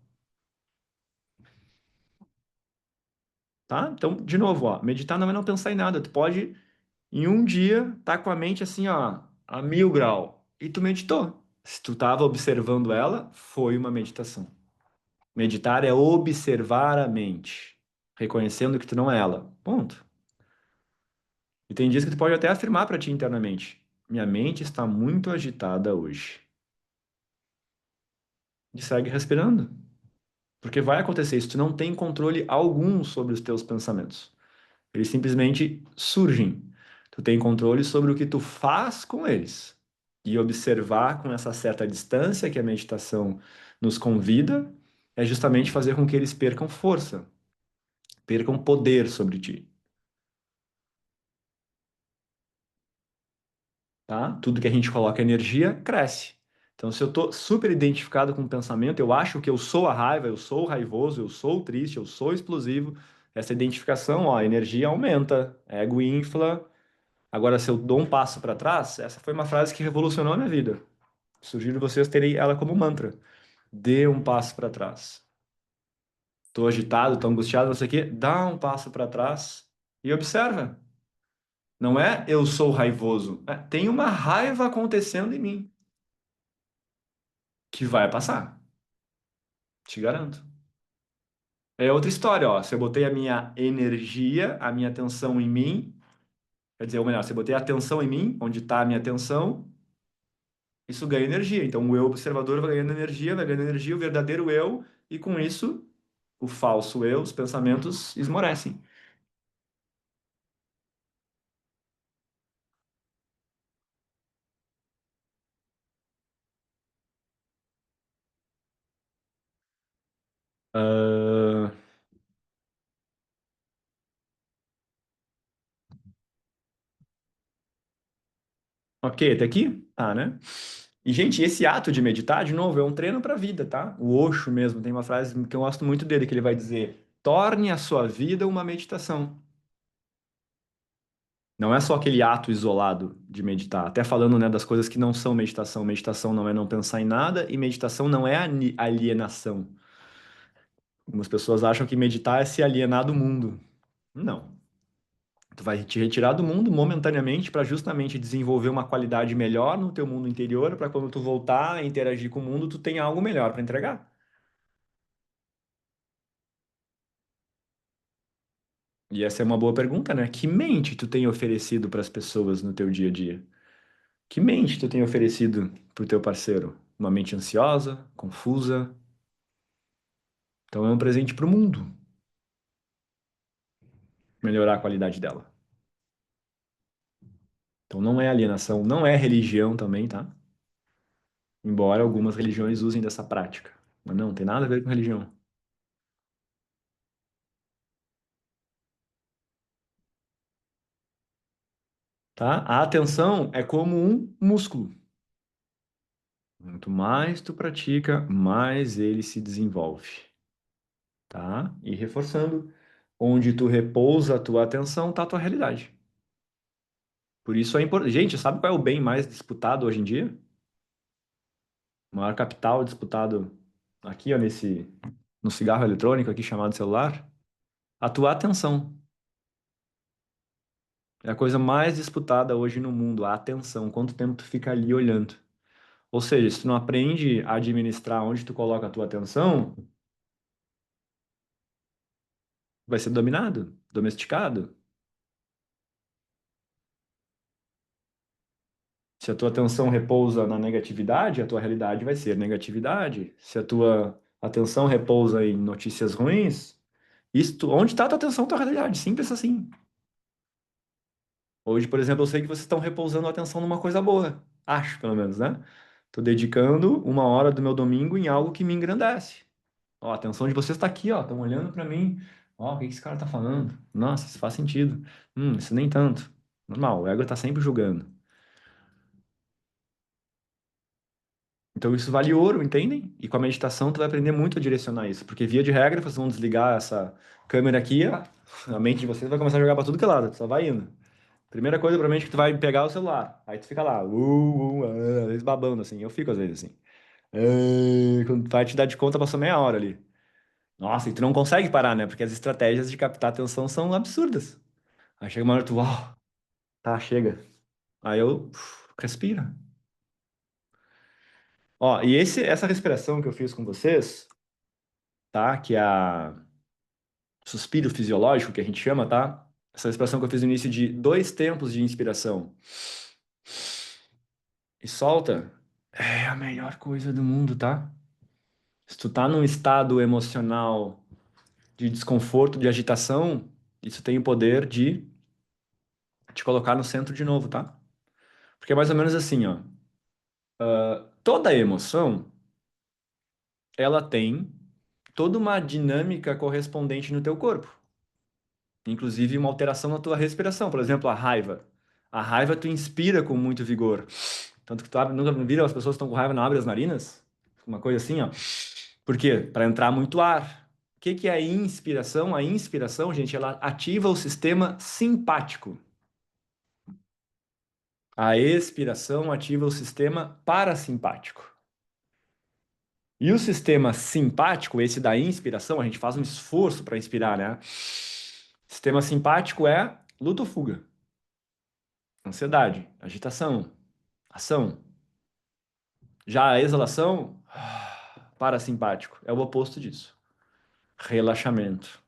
tá? Então, de novo, ó, meditar não é não pensar em nada. Tu pode, em um dia, tá com a mente assim, ó, a 1000 graus, e tu meditou. Se tu tava observando ela, foi uma meditação. Meditar é observar a mente, reconhecendo que tu não é ela. Ponto. E tem dias que tu pode até afirmar para ti internamente: minha mente está muito agitada hoje. E segue respirando. Porque vai acontecer isso. Tu não tem controle algum sobre os teus pensamentos. Eles simplesmente surgem. Tu tem controle sobre o que tu faz com eles. E observar com essa certa distância que a meditação nos convida é justamente fazer com que eles percam força, percam poder sobre ti. Tá? Tudo que a gente coloca energia cresce. Então, se eu estou super identificado com o pensamento, eu acho que eu sou a raiva, eu sou o raivoso, eu sou o triste, eu sou o explosivo. Essa identificação, ó, a energia aumenta, ego infla. Agora, se eu dou um passo para trás, essa foi uma frase que revolucionou a minha vida. Sugiro vocês terem ela como mantra. Dê um passo para trás. Estou agitado, estou angustiado, não sei o quê. Dá um passo para trás e observa. Não é eu sou raivoso. Tem uma raiva acontecendo em mim que vai passar. Te garanto. É outra história, ó. Se eu botei a minha energia, a minha atenção em mim, quer dizer, ou melhor, se eu botei a atenção em mim, onde está a minha atenção, isso ganha energia. Então, o eu observador vai ganhando energia, o verdadeiro eu, e com isso, o falso eu, os pensamentos esmorecem. Ah, ok, até aqui? Tá, né? E, gente, esse ato de meditar, de novo, é um treino para a vida, tá? O Osho mesmo tem uma frase que eu gosto muito dele, que ele vai dizer: torne a sua vida uma meditação. Não é só aquele ato isolado de meditar. Até falando, né, das coisas que não são meditação. Meditação não é não pensar em nada e meditação não é alienação. Algumas pessoas acham que meditar é se alienar do mundo. Não. Tu vai te retirar do mundo momentaneamente para justamente desenvolver uma qualidade melhor no teu mundo interior, para quando tu voltar a interagir com o mundo, tu tenha algo melhor para entregar. E essa é uma boa pergunta, né? Que mente tu tem oferecido para as pessoas no teu dia a dia? Que mente tu tem oferecido pro teu parceiro? Uma mente ansiosa, confusa? Então é um presente pro mundo melhorar a qualidade dela. Então não é alienação, não é religião também, tá? Embora algumas religiões usem dessa prática. Mas não, tem nada a ver com religião, tá? A atenção é como um músculo. Quanto mais tu pratica, mais ele se desenvolve, tá? E reforçando, onde tu repousa a tua atenção, tá a tua realidade. Por isso é importante. Gente, sabe qual é o bem mais disputado hoje em dia? O maior capital disputado aqui, ó, no cigarro eletrônico aqui chamado celular? A tua atenção. É a coisa mais disputada hoje no mundo, a atenção. Quanto tempo tu fica ali olhando? Ou seja, se tu não aprende a administrar onde tu coloca a tua atenção, vai ser dominado, domesticado. Se a tua atenção repousa na negatividade, a tua realidade vai ser negatividade. Se a tua atenção repousa em notícias ruins, Onde está a tua atenção, tua realidade? Simples assim. Hoje, por exemplo, eu sei que vocês estão repousando a atenção numa coisa boa. Acho, pelo menos, né? Tô dedicando uma hora do meu domingo em algo que me engrandece. Ó, a atenção de vocês está aqui, ó. Estão olhando para mim. Ó, o que que esse cara tá falando? Nossa, isso faz sentido. Isso nem tanto. Normal, o ego tá sempre julgando. Então isso vale ouro, entendem? E com a meditação tu vai aprender muito a direcionar isso, porque via de regra vocês vão desligar essa câmera aqui, ó, a mente de vocês vai começar a jogar para tudo que é lado, só vai indo. Primeira coisa, provavelmente, que tu vai pegar o celular. Aí tu fica lá, às vezes babando, assim. Eu fico, às vezes, assim. Quando tu vai te dar de conta, passou meia hora ali. Nossa, e tu não consegue parar, né? Porque as estratégias de captar atenção são absurdas. Aí chega uma hora, tu, uau, tá, chega. Aí eu, respira. Ó, e essa respiração que eu fiz com vocês, tá? Que é a suspiro fisiológico, que a gente chama, tá? Essa respiração que eu fiz no início de 2 tempos de inspiração e solta, é a melhor coisa do mundo, tá? Se tu tá num estado emocional de desconforto, de agitação, isso tem o poder de te colocar no centro de novo, tá? Porque é mais ou menos assim, ó. Toda emoção, ela tem toda uma dinâmica correspondente no teu corpo. Inclusive uma alteração na tua respiração. Por exemplo, a raiva. A raiva tu inspira com muito vigor. Tanto que tu abre, nunca viram as pessoas que estão com raiva não abrem as narinas? Uma coisa assim, ó. Por quê? Para entrar muito ar. O que que é a inspiração? A inspiração, gente, ela ativa o sistema simpático. A expiração ativa o sistema parasimpático. E o sistema simpático, esse da inspiração, a gente faz um esforço para inspirar, né? Sistema simpático é luta ou fuga, ansiedade, agitação, ação. Já a exalação, parasimpático, é o oposto disso. Relaxamento.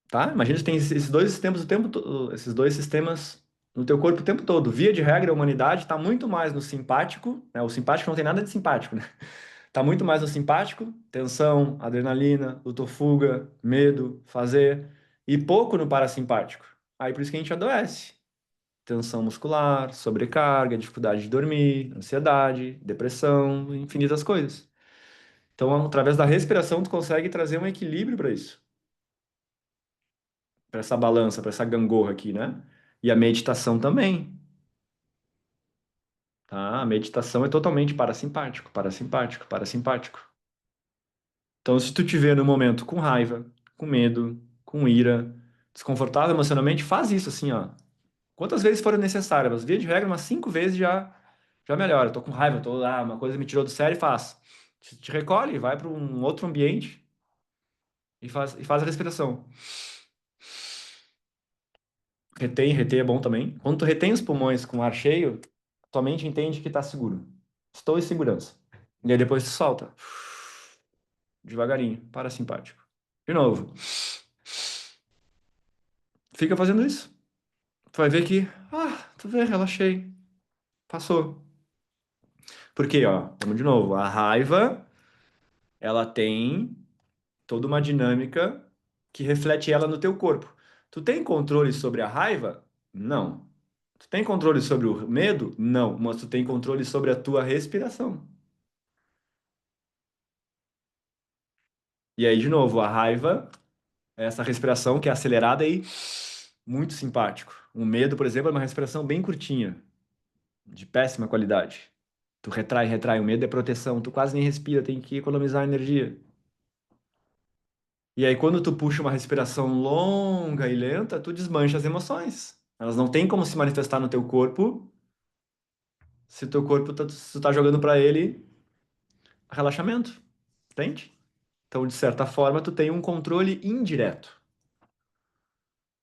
Tá? Imagina que tem esses dois sistemas o tempo todo, esses dois sistemas no teu corpo o tempo todo. Via de regra, a humanidade está muito mais no simpático, né? O simpático não tem nada de simpático, né? Tá muito mais no simpático, tensão, adrenalina, luta ou fuga, medo, fazer, e pouco no parasimpático. Aí por isso que a gente adoece. Tensão muscular, sobrecarga, dificuldade de dormir, ansiedade, depressão, infinitas coisas. Então, através da respiração, tu consegue trazer um equilíbrio para isso, para essa balança, para essa gangorra aqui, né? E a meditação também, tá? A meditação é totalmente parasimpático, parasimpático, parasimpático. Então, se tu te vê no momento com raiva, com medo, com ira, desconfortável emocionalmente, faz isso assim, ó. Quantas vezes forem necessárias, mas via de regra, umas 5 vezes já melhora. Eu tô com raiva, tô lá, uma coisa me tirou do sério, faz. Te recolhe, vai para um outro ambiente e faz a respiração. Retém é bom também. Quando tu retém os pulmões com ar cheio, tua mente entende que tá seguro. Estou em segurança. E aí depois tu solta. Devagarinho, parasimpático. De novo. Fica fazendo isso. Tu vai ver que, tu vê, relaxei. Passou. Porque, ó, vamos de novo. A raiva, ela tem toda uma dinâmica que reflete ela no teu corpo. Tu tem controle sobre a raiva? Não. Tu tem controle sobre o medo? Não. Mas tu tem controle sobre a tua respiração. E aí, de novo, a raiva, é essa respiração que é acelerada e muito simpático. O medo, por exemplo, é uma respiração bem curtinha, de péssima qualidade. Tu retrai, retrai. O medo é proteção. Tu quase nem respira, tem que economizar energia. E aí, quando tu puxa uma respiração longa e lenta, tu desmancha as emoções. Elas não têm como se manifestar no teu corpo se o teu corpo se tu tá jogando para ele relaxamento. Entende? Então, de certa forma, tu tem um controle indireto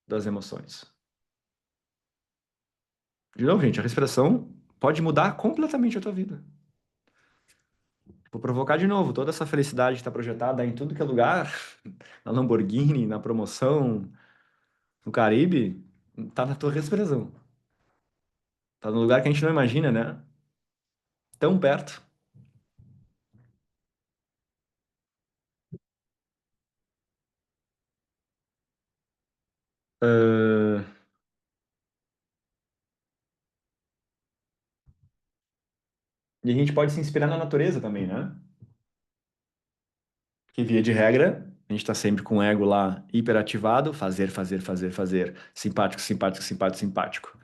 das emoções. De novo, gente, a respiração pode mudar completamente a tua vida. Vou provocar de novo toda essa felicidade que está projetada em tudo que é lugar, na Lamborghini, na promoção, no Caribe, tá na tua respiração. Tá num lugar que a gente não imagina, né? Tão perto. Ah, e a gente pode se inspirar na natureza também, né? Que via de regra, a gente está sempre com o ego lá hiperativado, fazer, fazer, fazer, fazer, simpático, simpático, simpático, simpático.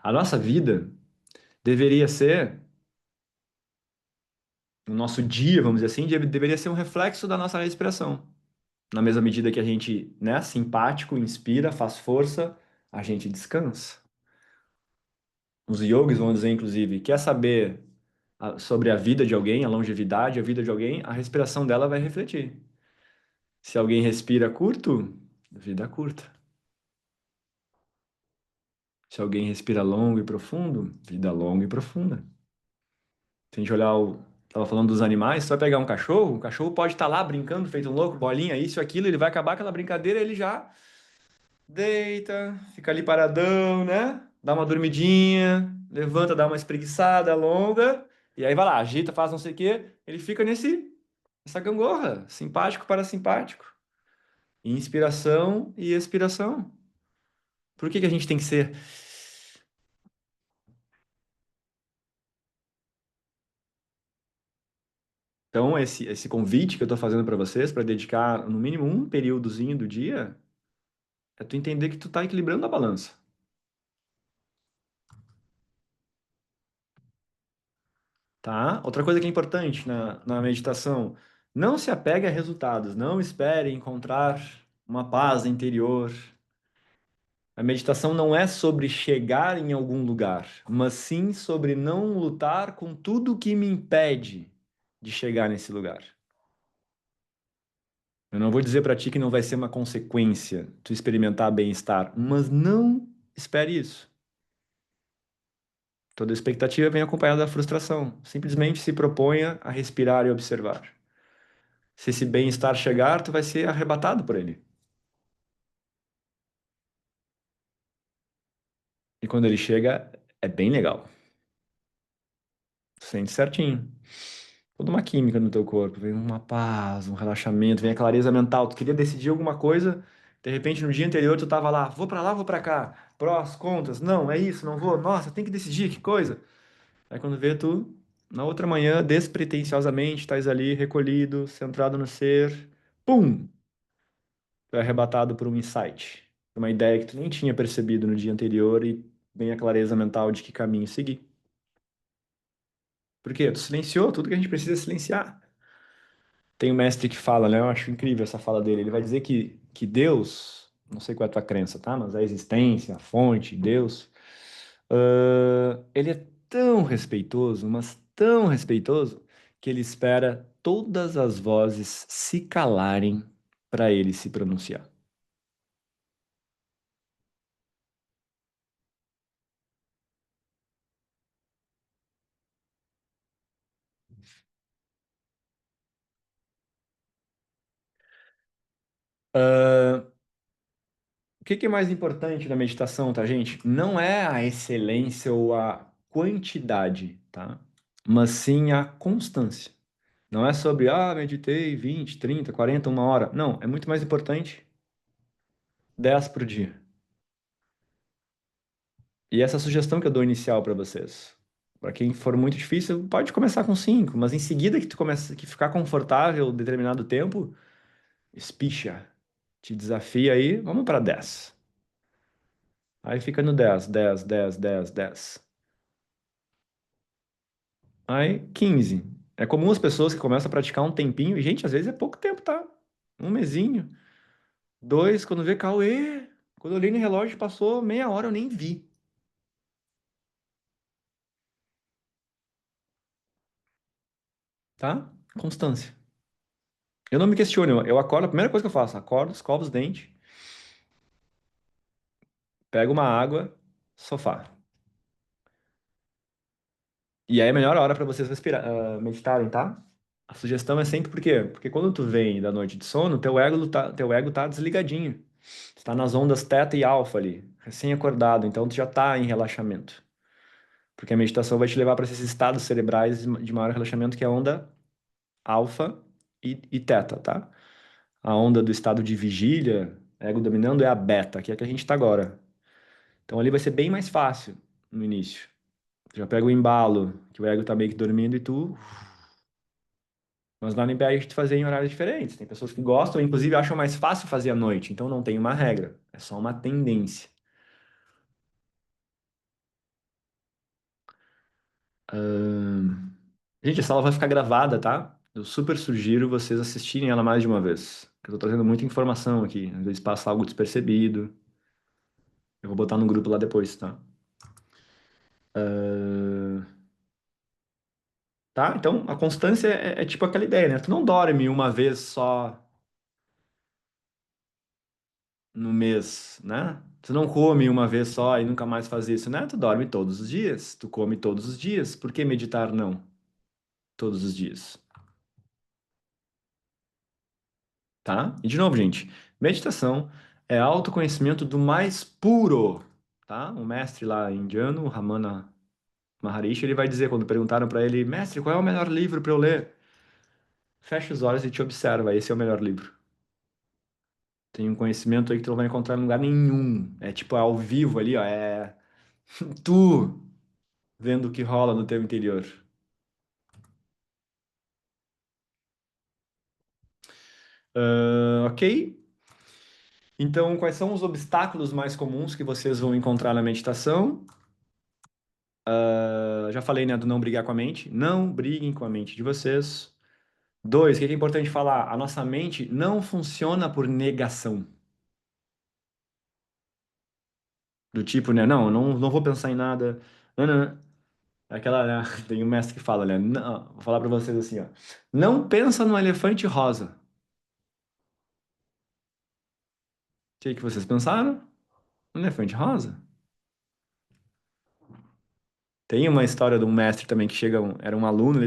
A nossa vida deveria ser, o nosso dia, vamos dizer assim, deveria ser um reflexo da nossa respiração. Na mesma medida que a gente, né, simpático, inspira, faz força, a gente descansa. Os yogis vão dizer, inclusive, quer saber sobre a vida de alguém, a longevidade, a vida de alguém, a respiração dela vai refletir. Se alguém respira curto, vida curta. Se alguém respira longo e profundo, vida longa e profunda. Se a gente olhar o. Tava falando dos animais, você vai pegar um cachorro, o cachorro pode estar lá brincando, feito um louco, bolinha, isso, aquilo, ele vai acabar aquela brincadeira, ele já deita, fica ali paradão, né? Dá uma dormidinha, levanta, dá uma espreguiçada longa, e aí vai lá, agita, faz não sei o quê, ele fica essa gangorra, simpático para simpático. Inspiração e expiração. Por que que a gente tem que ser? Então, esse convite que eu estou fazendo para vocês, para dedicar no mínimo um períodozinho do dia, é tu entender que tu tá equilibrando a balança, tá? Outra coisa que é importante na meditação, não se apegue a resultados, não espere encontrar uma paz interior. A meditação não é sobre chegar em algum lugar, mas sim sobre não lutar com tudo que me impede de chegar nesse lugar. Eu não vou dizer para ti que não vai ser uma consequência tu experimentar bem-estar, mas não espere isso. Toda expectativa vem acompanhada da frustração. Simplesmente se proponha a respirar e observar. Se esse bem-estar chegar, tu vai ser arrebatado por ele. E quando ele chega, é bem legal. Tu sente certinho. Toda uma química no teu corpo. Vem uma paz, um relaxamento, vem a clareza mental. Tu queria decidir alguma coisa, de repente no dia anterior tu tava lá, vou pra cá. Prós, contras, não, é isso, não vou. Nossa, tem que decidir, que coisa. Aí quando vê tu, na outra manhã, despretensiosamente, estás ali recolhido, centrado no ser, pum! Tu é arrebatado por um insight, uma ideia que tu nem tinha percebido no dia anterior e vem a clareza mental de que caminho seguir. Por quê? Tu silenciou tudo que a gente precisa silenciar. Tem um mestre que fala, né? Eu acho incrível essa fala dele. Ele vai dizer que Deus, não sei qual é a tua crença, tá? Mas a existência, a fonte, Deus, ele é tão respeitoso, mas tão respeitoso, que ele espera todas as vozes se calarem para ele se pronunciar. Ah, o que que é mais importante na meditação, tá, gente? Não é a excelência ou a quantidade, tá? Mas sim a constância. Não é sobre, meditei 20, 30, 40, uma hora. Não, é muito mais importante 10 por dia. E essa sugestão que eu dou inicial para vocês. Para quem for muito difícil, pode começar com 5, mas em seguida que tu começa que ficar confortável determinado tempo, espicha, te desafia aí, vamos para 10. Aí fica no 10, 10, 10, 10, 10. Aí 15. É comum as pessoas que começam a praticar um tempinho, e gente, às vezes é pouco tempo, tá? Um mesinho, dois, quando vê Cauê, quando eu olhei no relógio passou meia hora, eu nem vi, tá? Constância. Eu não me questiono, eu acordo, a primeira coisa que eu faço, acordo, escovo os dentes, pego uma água, sofá. E aí é a melhor hora para vocês meditarem, tá? A sugestão é sempre por quê? Porque quando tu vem da noite de sono, teu ego tá desligadinho. Tu tá nas ondas teta e alfa ali, recém-acordado, então tu já tá em relaxamento. Porque a meditação vai te levar para esses estados cerebrais de maior relaxamento, que é a onda alfa e teta, tá? A onda do estado de vigília, Ego dominando é a beta, que é a que a gente está agora. Então ali vai ser bem mais fácil no início. Já pega o embalo, que o ego tá meio que dormindo e tu. Mas lá no MBA a gente fazia em horários diferentes. Tem pessoas que gostam, inclusive acham mais fácil fazer à noite. Então não tem uma regra, é só uma tendência. Ahn, Gente, essa aula vai ficar gravada, tá? Eu super sugiro vocês assistirem ela mais de uma vez. Eu tô trazendo muita informação aqui. Às vezes passa algo despercebido. Eu vou botar no grupo lá depois, tá? Ahn, Tá? Então, a constância é tipo aquela ideia, né? Tu não dorme uma vez só no mês, né? Tu não come uma vez só e nunca mais faz isso, né? Tu dorme todos os dias, tu come todos os dias. Por que meditar não todos os dias? Tá? E de novo, gente, meditação é autoconhecimento do mais puro, tá? Um mestre lá indiano, o Ramana Maharishi, ele vai dizer quando perguntaram para ele, mestre, qual é o melhor livro para eu ler? Fecha os olhos e te observa, esse é o melhor livro. Tem um conhecimento aí que tu não vai encontrar em lugar nenhum. É tipo ao vivo ali, ó, é tu vendo o que rola no teu interior. Ok. Então, quais são os obstáculos mais comuns que vocês vão encontrar na meditação? Já falei, né, do não brigar com a mente. Não briguem com a mente de vocês. Dois, o que é importante falar? A nossa mente não funciona por negação. Do tipo, né, não vou pensar em nada. Não, não, não. Aquela, né, tem um mestre que fala, né, não, vou falar para vocês assim, ó. Não pensa no elefante rosa. O que que vocês pensaram? Um elefante rosa? Tem uma história de um mestre também que chega, era um aluno,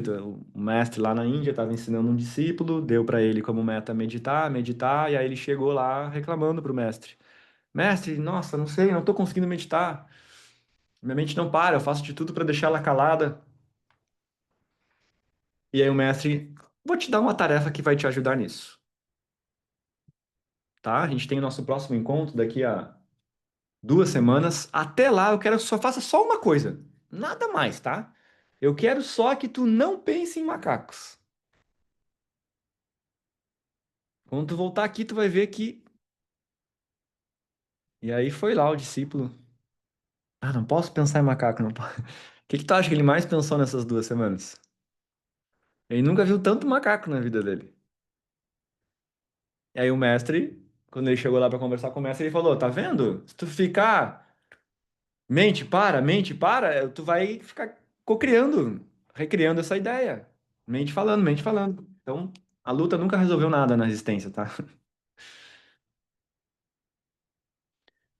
um mestre lá na Índia estava ensinando um discípulo, deu para ele como meta meditar, meditar, e aí ele chegou lá reclamando pro mestre. Mestre, nossa, não sei, não estou conseguindo meditar. Minha mente não para, eu faço de tudo para deixar ela calada. E aí o mestre, vou te dar uma tarefa que vai te ajudar nisso, tá? A gente tem o nosso próximo encontro daqui a 2 semanas. Até lá eu quero que só faça só uma coisa, nada mais, tá? Eu quero só que tu não pense em macacos. Quando tu voltar aqui, tu vai ver que. E aí foi lá o discípulo. Ah, não posso pensar em macaco, não posso. O que que tu acha que ele mais pensou nessas 2 semanas? Ele nunca viu tanto macaco na vida dele. E aí o mestre, quando ele chegou lá para conversar com o mestre, ele falou: Tá vendo? Se tu ficar mente para, tu vai ficar cocriando, recriando essa ideia. Mente falando, mente falando. Então, a luta nunca resolveu nada na resistência, tá?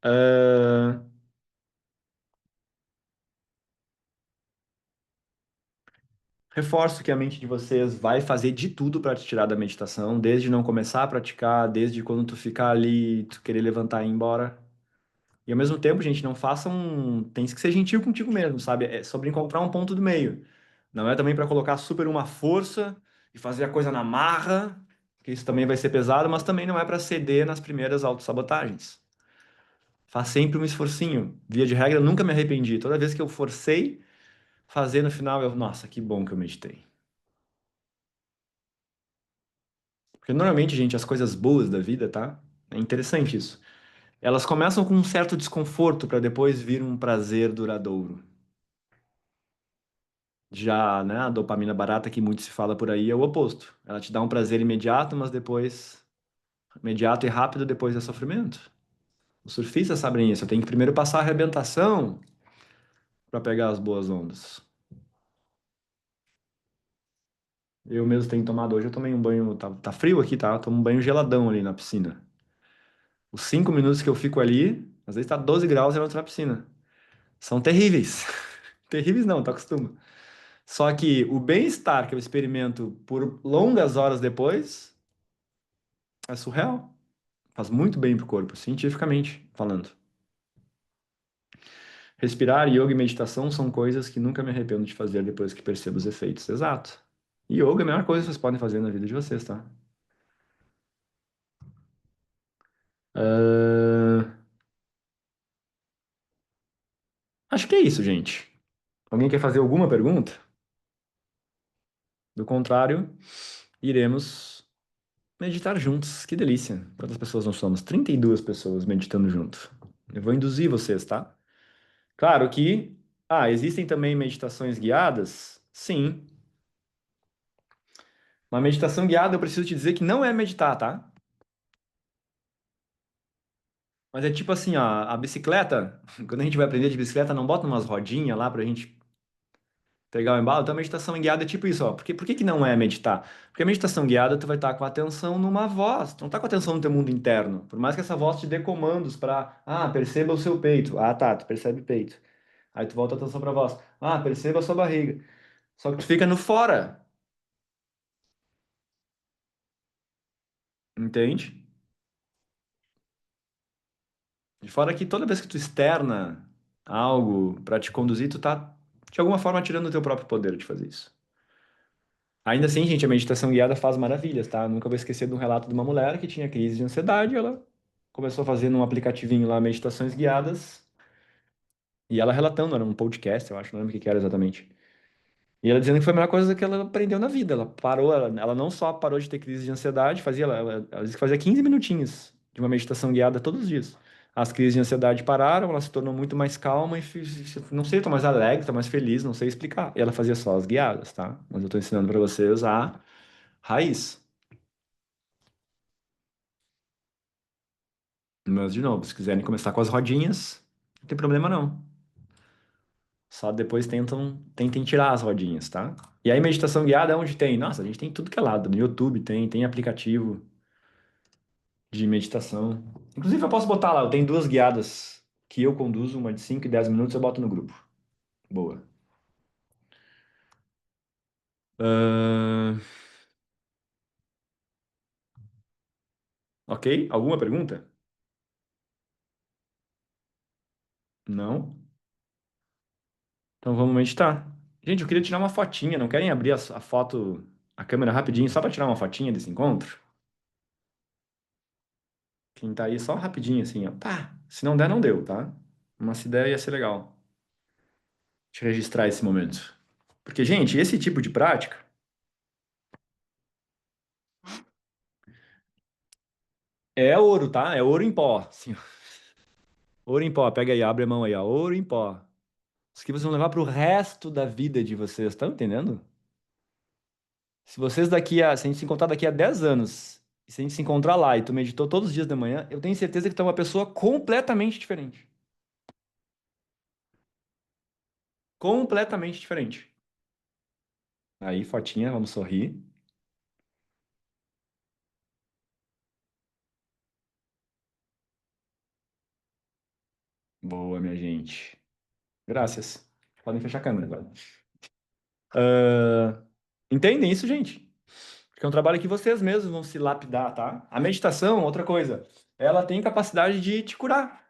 Ahn, Reforço que a mente de vocês vai fazer de tudo para te tirar da meditação, desde não começar a praticar, desde quando tu ficar ali, tu querer levantar e ir embora. E ao mesmo tempo, gente, não façam. Tem que ser gentil contigo mesmo, sabe? É sobre encontrar um ponto do meio. Não é também para colocar super uma força e fazer a coisa na marra, que isso também vai ser pesado, mas também não é para ceder nas primeiras autossabotagens. Faz sempre um esforcinho. Via de regra, eu nunca me arrependi. Toda vez que eu forcei fazer no final, nossa, que bom que eu meditei. Porque normalmente, gente, as coisas boas da vida, tá? É interessante isso. Elas começam com um certo desconforto para depois vir um prazer duradouro. Já, né, a dopamina barata que muito se fala por aí é o oposto. Ela te dá um prazer imediato, mas depois, imediato e rápido, depois é sofrimento. Os surfistas sabem isso. Tem que primeiro passar a arrebentação para pegar as boas ondas. Eu mesmo tenho tomado hoje, eu tomei um banho, tá frio aqui, tá? Eu tomo um banho geladão ali na piscina. Os 5 minutos que eu fico ali, às vezes tá 12 graus e eu entro na piscina. São terríveis. Terríveis não, tá acostuma. Só que o bem-estar que eu experimento por longas horas depois é surreal. Faz muito bem pro corpo, cientificamente falando. Respirar, yoga e meditação são coisas que nunca me arrependo de fazer depois que percebo os efeitos. Exato. Yoga é a melhor coisa que vocês podem fazer na vida de vocês, tá? Ah, acho que é isso, gente. Alguém quer fazer alguma pergunta? Do contrário, iremos meditar juntos. Que delícia. Quantas pessoas nós somos? 32 pessoas meditando junto. Eu vou induzir vocês, tá? Claro que, existem também meditações guiadas? Sim. Uma meditação guiada, eu preciso te dizer que não é meditar, tá? Mas é tipo assim, ó, a bicicleta, quando a gente vai aprender de bicicleta, não bota umas rodinhas lá pra gente pegar o embalo. Então a meditação guiada é tipo isso, ó. Por que que não é meditar? Porque a meditação guiada tu vai estar com a atenção numa voz, tu não tá com a atenção no teu mundo interno. Por mais que essa voz te dê comandos pra, perceba o seu peito. Ah, tá, tu percebe o peito. Aí tu volta a atenção pra voz. Ah, perceba a sua barriga. Só que tu fica no fora, entende? De fora que toda vez que tu externa algo pra te conduzir, tu tá de alguma forma tirando o teu próprio poder de fazer isso. Ainda assim, gente, a meditação guiada faz maravilhas, tá? Nunca vou esquecer de um relato de uma mulher que tinha crise de ansiedade, ela começou a fazer num aplicativinho lá meditações guiadas, e ela relatando, era um podcast, eu acho, não lembro o que que era exatamente. E ela dizendo que foi a melhor coisa que ela aprendeu na vida. Ela parou, ela não só parou de ter crise de ansiedade, ela disse que fazia 15 minutinhos de uma meditação guiada todos os dias. As crises de ansiedade pararam, ela se tornou muito mais calma e não sei, tô mais alegre, tô mais feliz, não sei explicar. E ela fazia só as guiadas, tá? Mas eu tô ensinando para vocês a raiz. Mas, de novo, se quiserem começar com as rodinhas, não tem problema não. Só depois tentem tirar as rodinhas, tá? E aí, meditação guiada, onde tem? Nossa, a gente tem tudo que é lado. No YouTube tem aplicativo de meditação. Inclusive, eu posso botar lá, eu tenho duas guiadas que eu conduzo, uma de 5 e 10 minutos, eu boto no grupo. Boa. Ahn, ok? Alguma pergunta? Não? Então vamos meditar. Gente, eu queria tirar uma fotinha, não querem abrir a foto, a câmera rapidinho, só para tirar uma fotinha desse encontro? Quem tá aí só rapidinho assim, ó. Pá! Se não der, não deu, tá? Mas se der, ia ser legal. Deixa eu registrar esse momento. Porque, gente, esse tipo de prática é ouro, tá? É ouro em pó. Assim, ó. Ouro em pó. Pega aí, abre a mão aí, ó. Ouro em pó. Isso que vocês vão levar pro resto da vida de vocês, estão entendendo? Se a gente se encontrar daqui a 10 anos, e se a gente se encontrar lá e tu meditou todos os dias de manhã, eu tenho certeza que tu é uma pessoa completamente diferente. Completamente diferente. Aí, fotinha, vamos sorrir. Boa, minha gente. Graças. Podem fechar a câmera agora. Ah, entendem isso, gente? Porque é um trabalho que vocês mesmos vão se lapidar, tá? A meditação, outra coisa, ela tem capacidade de te curar.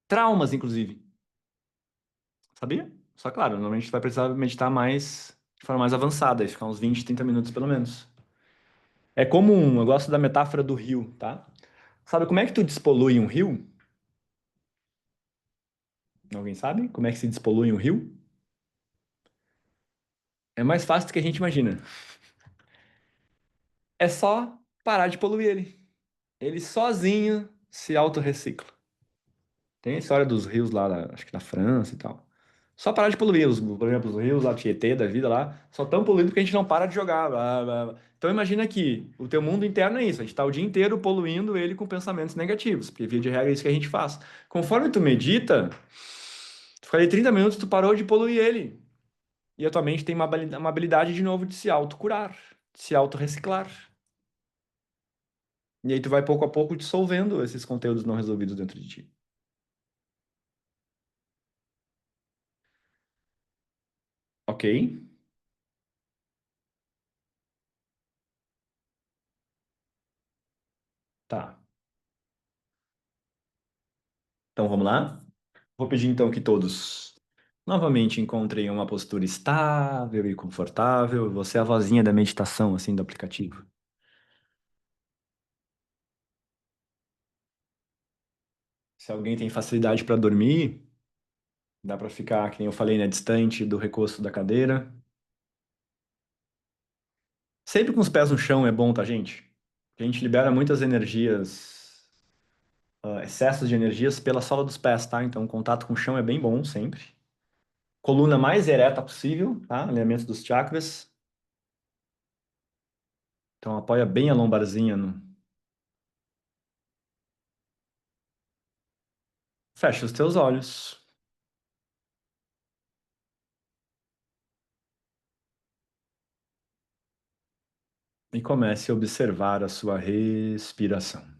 Traumas, inclusive. Sabia? Só claro, normalmente tu vai precisar meditar mais, de forma mais avançada, e ficar uns 20, 30 minutos pelo menos. É comum, eu gosto da metáfora do rio, tá? Sabe como é que tu despolui um rio? Alguém sabe como é que se despolui um rio? É mais fácil do que a gente imagina. É só parar de poluir ele. Ele sozinho se autorrecicla. Tem a história dos rios lá, acho que da França e tal. Só parar de poluir. Por exemplo, os rios lá, Tietê, da vida lá, só tão poluídos porque a gente não para de jogar. Blá, blá, blá. Então imagina que o teu mundo interno é isso. A gente está o dia inteiro poluindo ele com pensamentos negativos. Porque via de regra é isso que a gente faz. Conforme tu medita, tu fica ali 30 minutos, tu parou de poluir ele. E a tua mente tem uma habilidade de novo de se autocurar, de se autorreciclar. E aí tu vai pouco a pouco dissolvendo esses conteúdos não resolvidos dentro de ti. Ok? Tá. Então vamos lá? Vou pedir então que todos novamente encontrem uma postura estável e confortável. Você é a vozinha da meditação, assim, do aplicativo. Se alguém tem facilidade para dormir, dá para ficar, que nem eu falei, né, distante do recosto da cadeira. Sempre com os pés no chão é bom, tá, gente? Porque a gente libera muitas energias, excessos de energias pela sola dos pés, tá? Então, o contato com o chão é bem bom sempre. Coluna mais ereta possível, tá? Alinhamento dos chakras. Então, apoia bem a lombarzinha no... Fecha os teus olhos e comece a observar a sua respiração.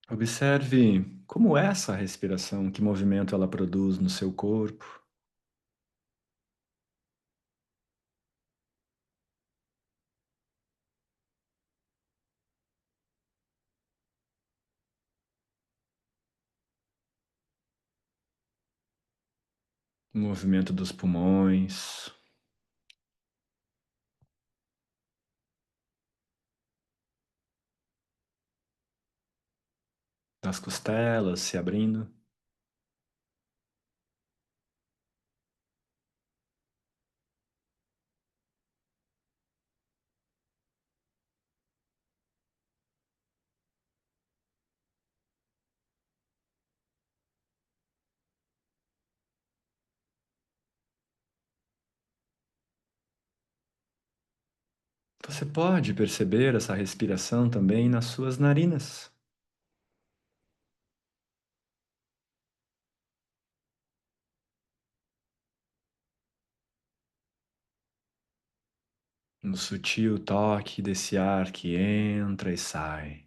Observe como é essa respiração, que movimento ela produz no seu corpo, o movimento dos pulmões, das costelas se abrindo. Você pode perceber essa respiração também nas suas narinas, no sutil toque desse ar que entra e sai.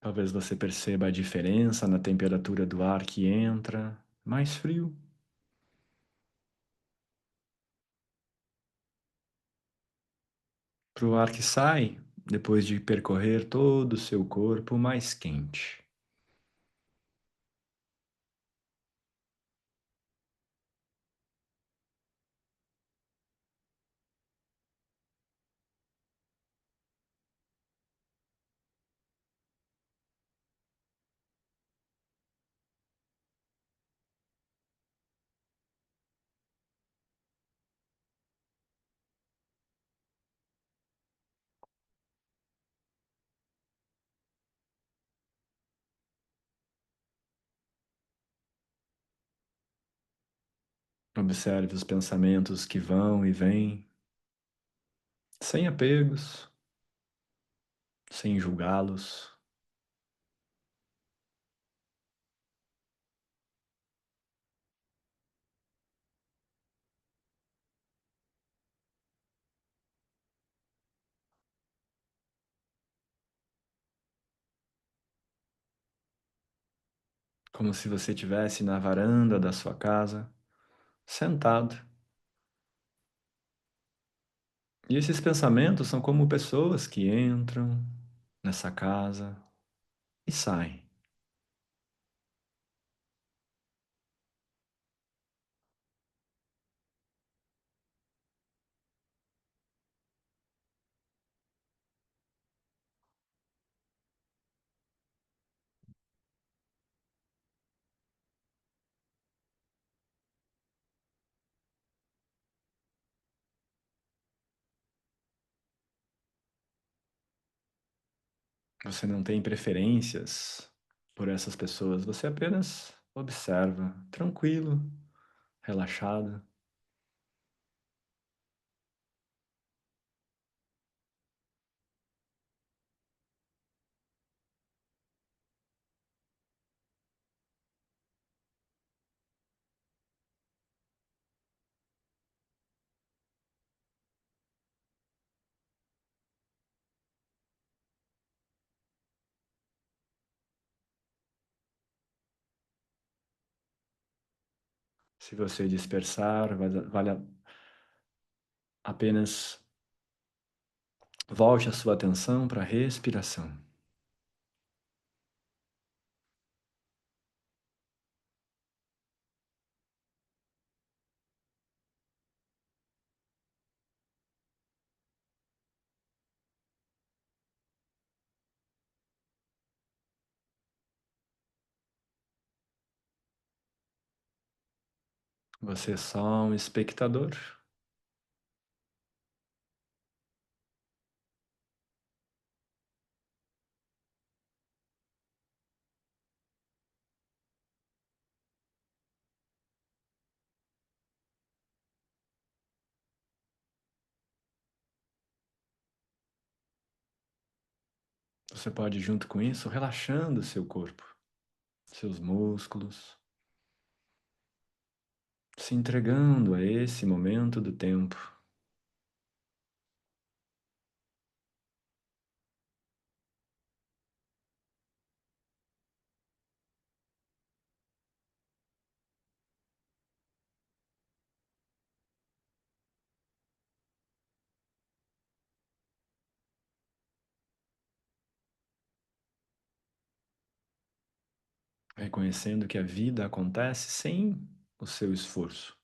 Talvez você perceba a diferença na temperatura do ar que entra, mais frio, para o ar que sai, depois de percorrer todo o seu corpo, mais quente. Observe os pensamentos que vão e vêm, sem apegos, sem julgá-los, como se você estivesse na varanda da sua casa, sentado. E esses pensamentos são como pessoas que entram nessa casa e saem. Você não tem preferências por essas pessoas, você apenas observa, tranquilo, relaxado. Se você dispersar, apenas volte a sua atenção para a respiração. Você é só um espectador. Você pode, junto com isso, relaxando o seu corpo, seus músculos, se entregando a esse momento do tempo. Reconhecendo que a vida acontece sem o seu esforço.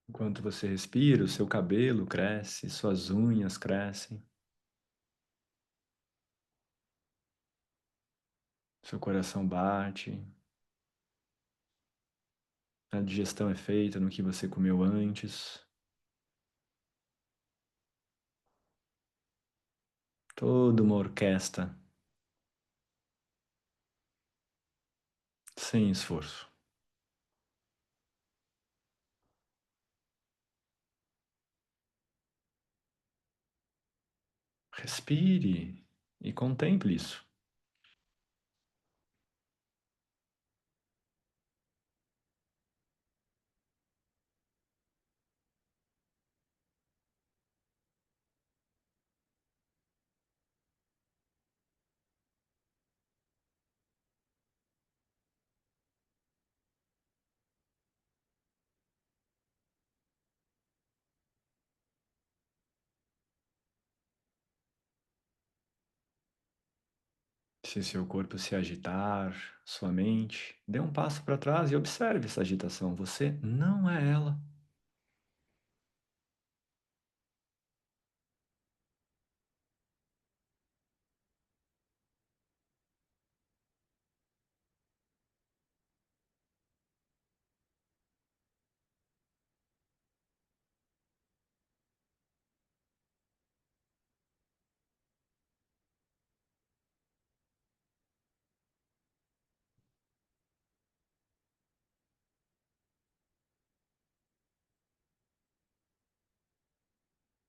Enquanto você respira, o seu cabelo cresce, suas unhas crescem, seu coração bate, a digestão é feita no que você comeu antes. Toda uma orquestra sem esforço. Respire e contemple isso. Se seu corpo se agitar, sua mente, dê um passo para trás e observe essa agitação. Você não é ela.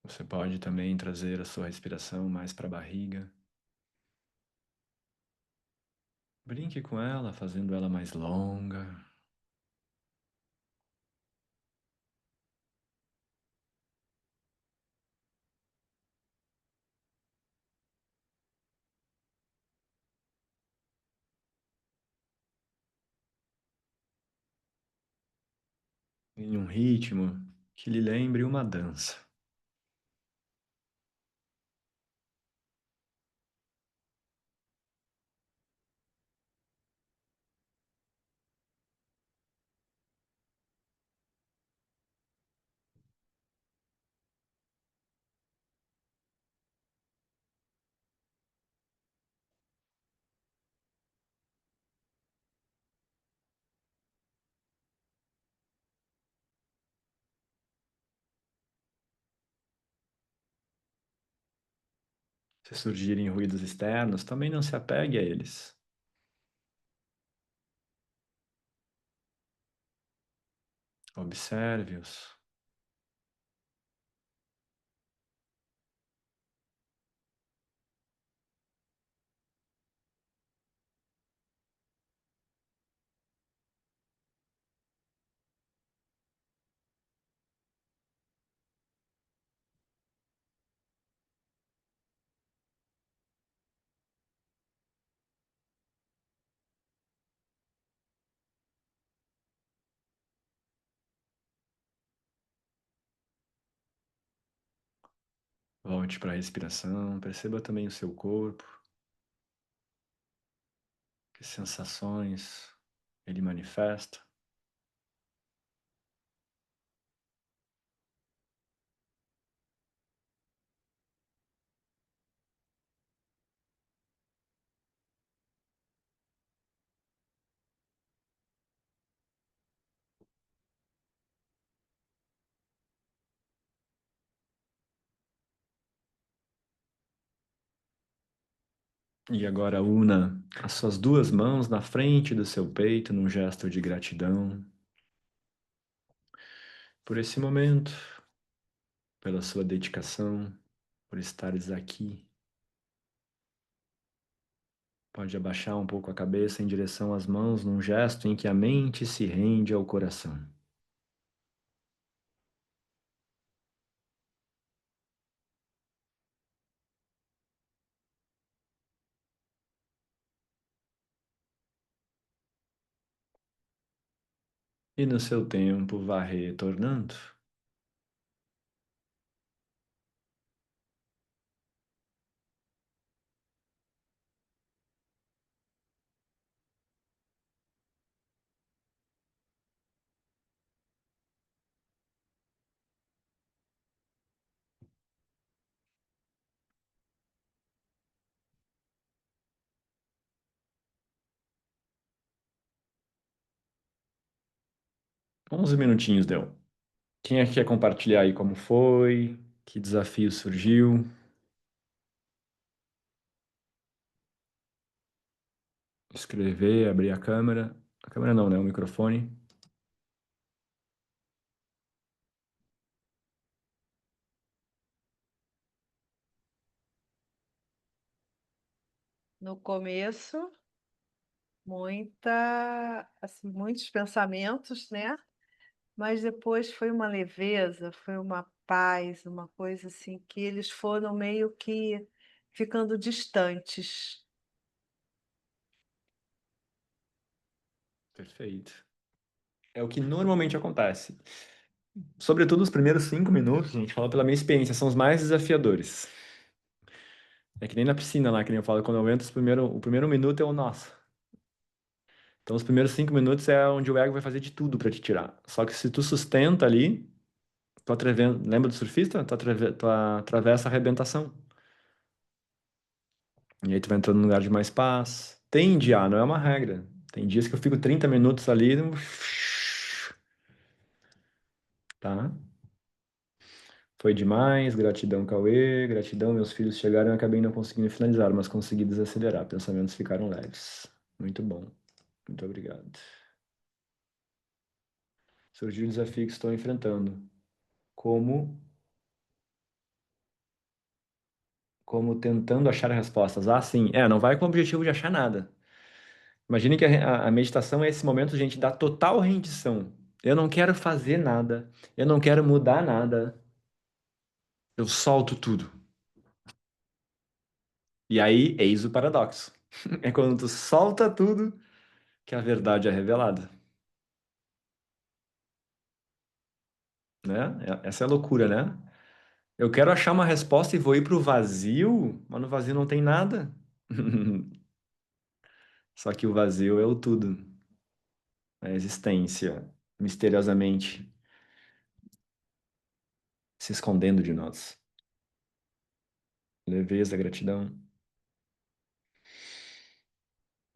Você pode também trazer a sua respiração mais para a barriga. Brinque com ela, fazendo ela mais longa. Em um ritmo que lhe lembre uma dança. Se surgirem ruídos externos, também não se apegue a eles. Observe-os. Volte para a respiração, perceba também o seu corpo, que sensações ele manifesta. E agora una as suas duas mãos na frente do seu peito num gesto de gratidão por esse momento, pela sua dedicação, por estares aqui. Pode abaixar um pouco a cabeça em direção às mãos num gesto em que a mente se rende ao coração. E no seu tempo vá retornando. Onze minutinhos deu. Quem é que quer compartilhar aí como foi? Que desafio surgiu? Escrever, abrir a câmera. A câmera não, né? O microfone. No começo, muitos pensamentos, né? Mas depois foi uma leveza, foi uma paz, uma coisa assim que eles foram meio que ficando distantes. Perfeito. É o que normalmente acontece. Sobretudo os primeiros 5 minutos, a gente fala pela minha experiência, são os mais desafiadores. É que nem na piscina lá, que nem eu falo, quando eu entro, o primeiro minuto é o nossa. Então, os primeiros 5 minutos é onde o ego vai fazer de tudo pra te tirar. Só que se tu sustenta ali, lembra do surfista? Tu atravessa a arrebentação. E aí tu vai entrando num lugar de mais paz. Tem dia, não é uma regra. Tem dias que eu fico 30 minutos ali, tá? Foi demais, gratidão, Cauê, gratidão, meus filhos chegaram e acabei não conseguindo finalizar, mas consegui desacelerar, pensamentos ficaram leves. Muito bom, muito obrigado. Surgiu o desafio que estou enfrentando. Como, como tentando achar respostas. Ah, sim, não vai com o objetivo de achar nada. Imagine que a meditação é esse momento, gente, da total rendição. Eu não quero fazer nada, eu não quero mudar nada, eu solto tudo. E aí, eis o paradoxo. É quando tu solta tudo que a verdade é revelada, né? Essa é a loucura, né? Eu quero achar uma resposta e vou ir pro vazio, mas no vazio não tem nada. Só que o vazio é o tudo, a existência, misteriosamente se escondendo de nós. Leveza, gratidão.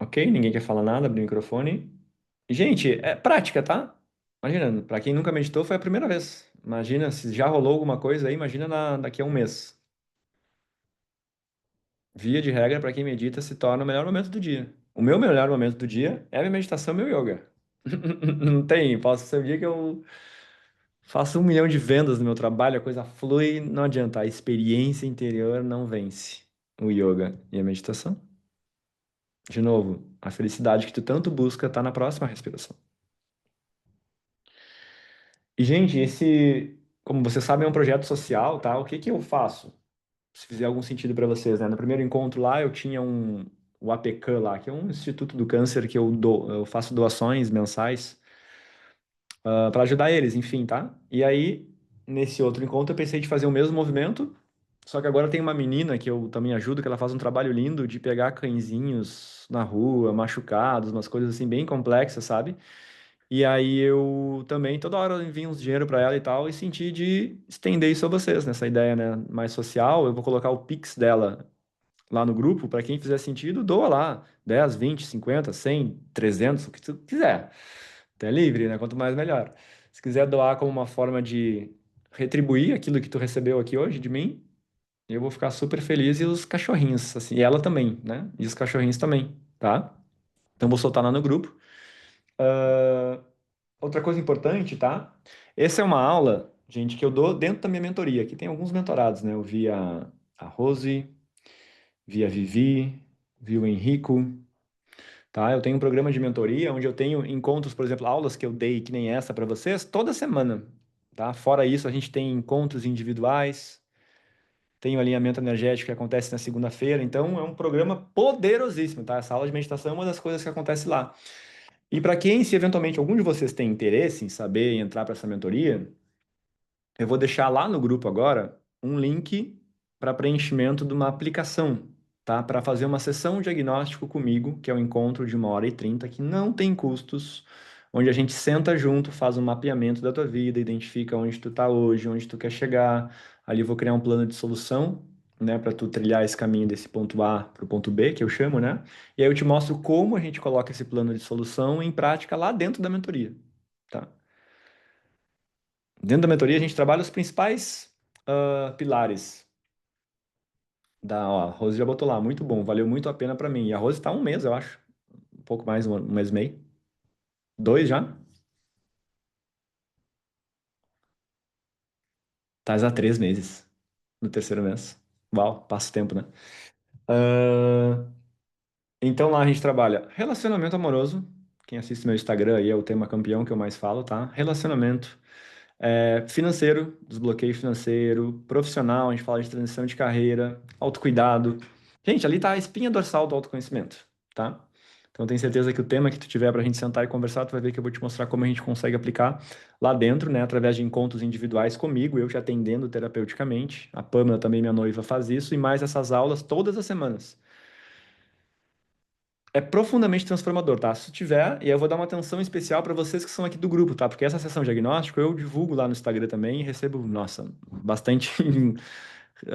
Ok, ninguém quer falar nada, abrir o microfone. Gente, é prática, tá? Imagina, pra quem nunca meditou, foi a primeira vez. Imagina se já rolou alguma coisa aí, imagina daqui a um mês. Via de regra, para quem medita, se torna o melhor momento do dia. O meu melhor momento do dia é a minha meditação, meu yoga. Não tem, posso ser o dia que eu faço 1 milhão de vendas no meu trabalho, a coisa flui, não adianta, a experiência interior não vence o yoga e a meditação. De novo, a felicidade que tu tanto busca está na próxima respiração. E, gente, como vocês sabem, é um projeto social, tá? O que que eu faço? Se fizer algum sentido para vocês, né? No primeiro encontro lá, eu tinha o APCAN lá, que é um Instituto do Câncer que eu faço doações mensais para ajudar eles, enfim, tá? E aí, nesse outro encontro, eu pensei de fazer o mesmo movimento, Só que agora tem uma menina que eu também ajudo, que ela faz um trabalho lindo de pegar cãezinhos na rua, machucados, umas coisas assim bem complexas, sabe? E aí eu também, toda hora eu envio uns dinheiro para ela e tal, e senti de estender isso a vocês, nessa ideia, né, mais social. Eu vou colocar o Pix dela lá no grupo, para quem fizer sentido, doa lá 10, 20, 50, 100, 300, o que tu quiser. Até livre, né? Quanto mais melhor. Se quiser doar como uma forma de retribuir aquilo que tu recebeu aqui hoje de mim, eu vou ficar super feliz e os cachorrinhos, assim, e ela também, né? E os cachorrinhos também, tá? Então vou soltar lá no grupo. Ah, outra coisa importante, tá? Essa é uma aula, gente, que eu dou dentro da minha mentoria. Aqui tem alguns mentorados, né? Eu vi a Rose, vi a Vivi, vi o Henrico, tá? Eu tenho um programa de mentoria onde eu tenho encontros, por exemplo, aulas que eu dei que nem essa para vocês toda semana, tá? Fora isso, a gente tem encontros individuais, tem o alinhamento energético que acontece na segunda-feira, então é um programa poderosíssimo, tá? Essa aula de meditação é uma das coisas que acontece lá. E para quem, se eventualmente algum de vocês tem interesse em saber e entrar para essa mentoria, eu vou deixar lá no grupo agora um link para preenchimento de uma aplicação, tá? Para fazer uma sessão diagnóstico comigo, que é um encontro de 1h30, que não tem custos, onde a gente senta junto, faz um mapeamento da tua vida, identifica onde tu tá hoje, onde tu quer chegar. Ali eu vou criar um plano de solução, né, para tu trilhar esse caminho desse ponto A para o ponto B, que eu chamo, né? E aí eu te mostro como a gente coloca esse plano de solução em prática lá dentro da mentoria, tá? Dentro da mentoria, a gente trabalha os principais pilares ó, a Rose já botou lá, muito bom, valeu muito a pena para mim. E a Rose tá há um mês, eu acho, um pouco mais, um mês e meio. Dois já? Tá há 3 meses, no terceiro mês. Uau, passa o tempo, né? Ah, então lá a gente trabalha relacionamento amoroso. Quem assiste meu Instagram aí é o tema campeão que eu mais falo, tá? Relacionamento. Financeiro, desbloqueio financeiro, profissional, a gente fala de transição de carreira, autocuidado. Gente, ali tá a espinha dorsal do autoconhecimento, tá? Então, tenho certeza que o tema que tu tiver pra gente sentar e conversar, tu vai ver que eu vou te mostrar como a gente consegue aplicar lá dentro, né? Através de encontros individuais comigo, eu te atendendo terapeuticamente. A Pamela também, minha noiva, faz isso, e mais essas aulas todas as semanas. É profundamente transformador, tá? Se tiver, e aí eu vou dar uma atenção especial para vocês que são aqui do grupo, tá? Porque essa sessão de diagnóstico eu divulgo lá no Instagram também e recebo, nossa, bastante,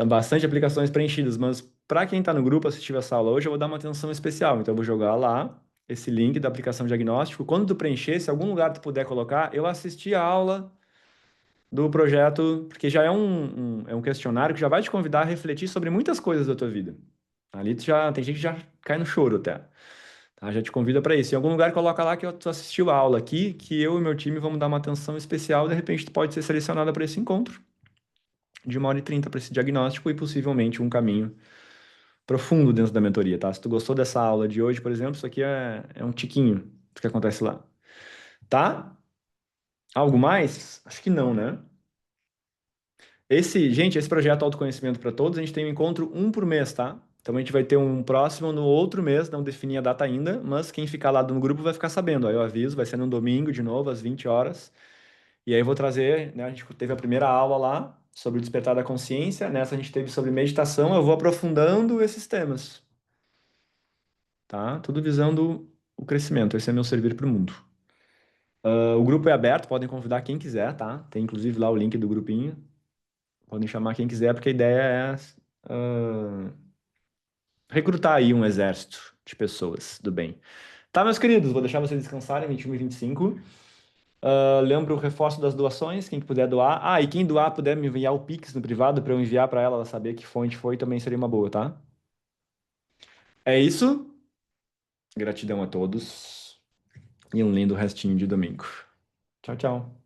bastante aplicações preenchidas. Mas para quem está no grupo assistir essa aula hoje, eu vou dar uma atenção especial. Então eu vou jogar lá esse link da aplicação de diagnóstico. Quando tu preencher, se algum lugar tu puder colocar, eu assisti a aula do projeto, porque já é é um questionário que já vai te convidar a refletir sobre muitas coisas da tua vida. Ali tu já tem gente que já cai no choro até. Tá? Já te convida para isso. Em algum lugar coloca lá que tu assistiu a aula aqui, que eu e meu time vamos dar uma atenção especial. De repente, tu pode ser selecionada para esse encontro de 1h30 para esse diagnóstico e possivelmente um caminho profundo dentro da mentoria, tá? Se tu gostou dessa aula de hoje, por exemplo, isso aqui é um tiquinho do que acontece lá. Tá? Algo mais? Acho que não, né? Gente, esse projeto Autoconhecimento para Todos, a gente tem um encontro um por mês, tá? Então a gente vai ter um próximo no outro mês, não defini a data ainda, mas quem ficar lá no grupo vai ficar sabendo. Aí eu aviso, vai ser num domingo de novo, às 20 horas. E aí eu vou trazer, né? A gente teve a primeira aula lá sobre o despertar da consciência, nessa a gente teve sobre meditação, eu vou aprofundando esses temas, tá? Tudo visando o crescimento, esse é meu servir para o mundo. O grupo é aberto, podem convidar quem quiser, tá? Tem inclusive lá o link do grupinho. Podem chamar quem quiser, porque a ideia é recrutar aí um exército de pessoas do bem. Tá, meus queridos, vou deixar vocês descansarem, 21 e 25. Lembro o reforço das doações, quem puder doar. Ah, e quem doar puder me enviar o Pix no privado para eu enviar para ela saber que fonte foi, também seria uma boa, tá? É isso. Gratidão a todos e um lindo restinho de domingo. Tchau, tchau.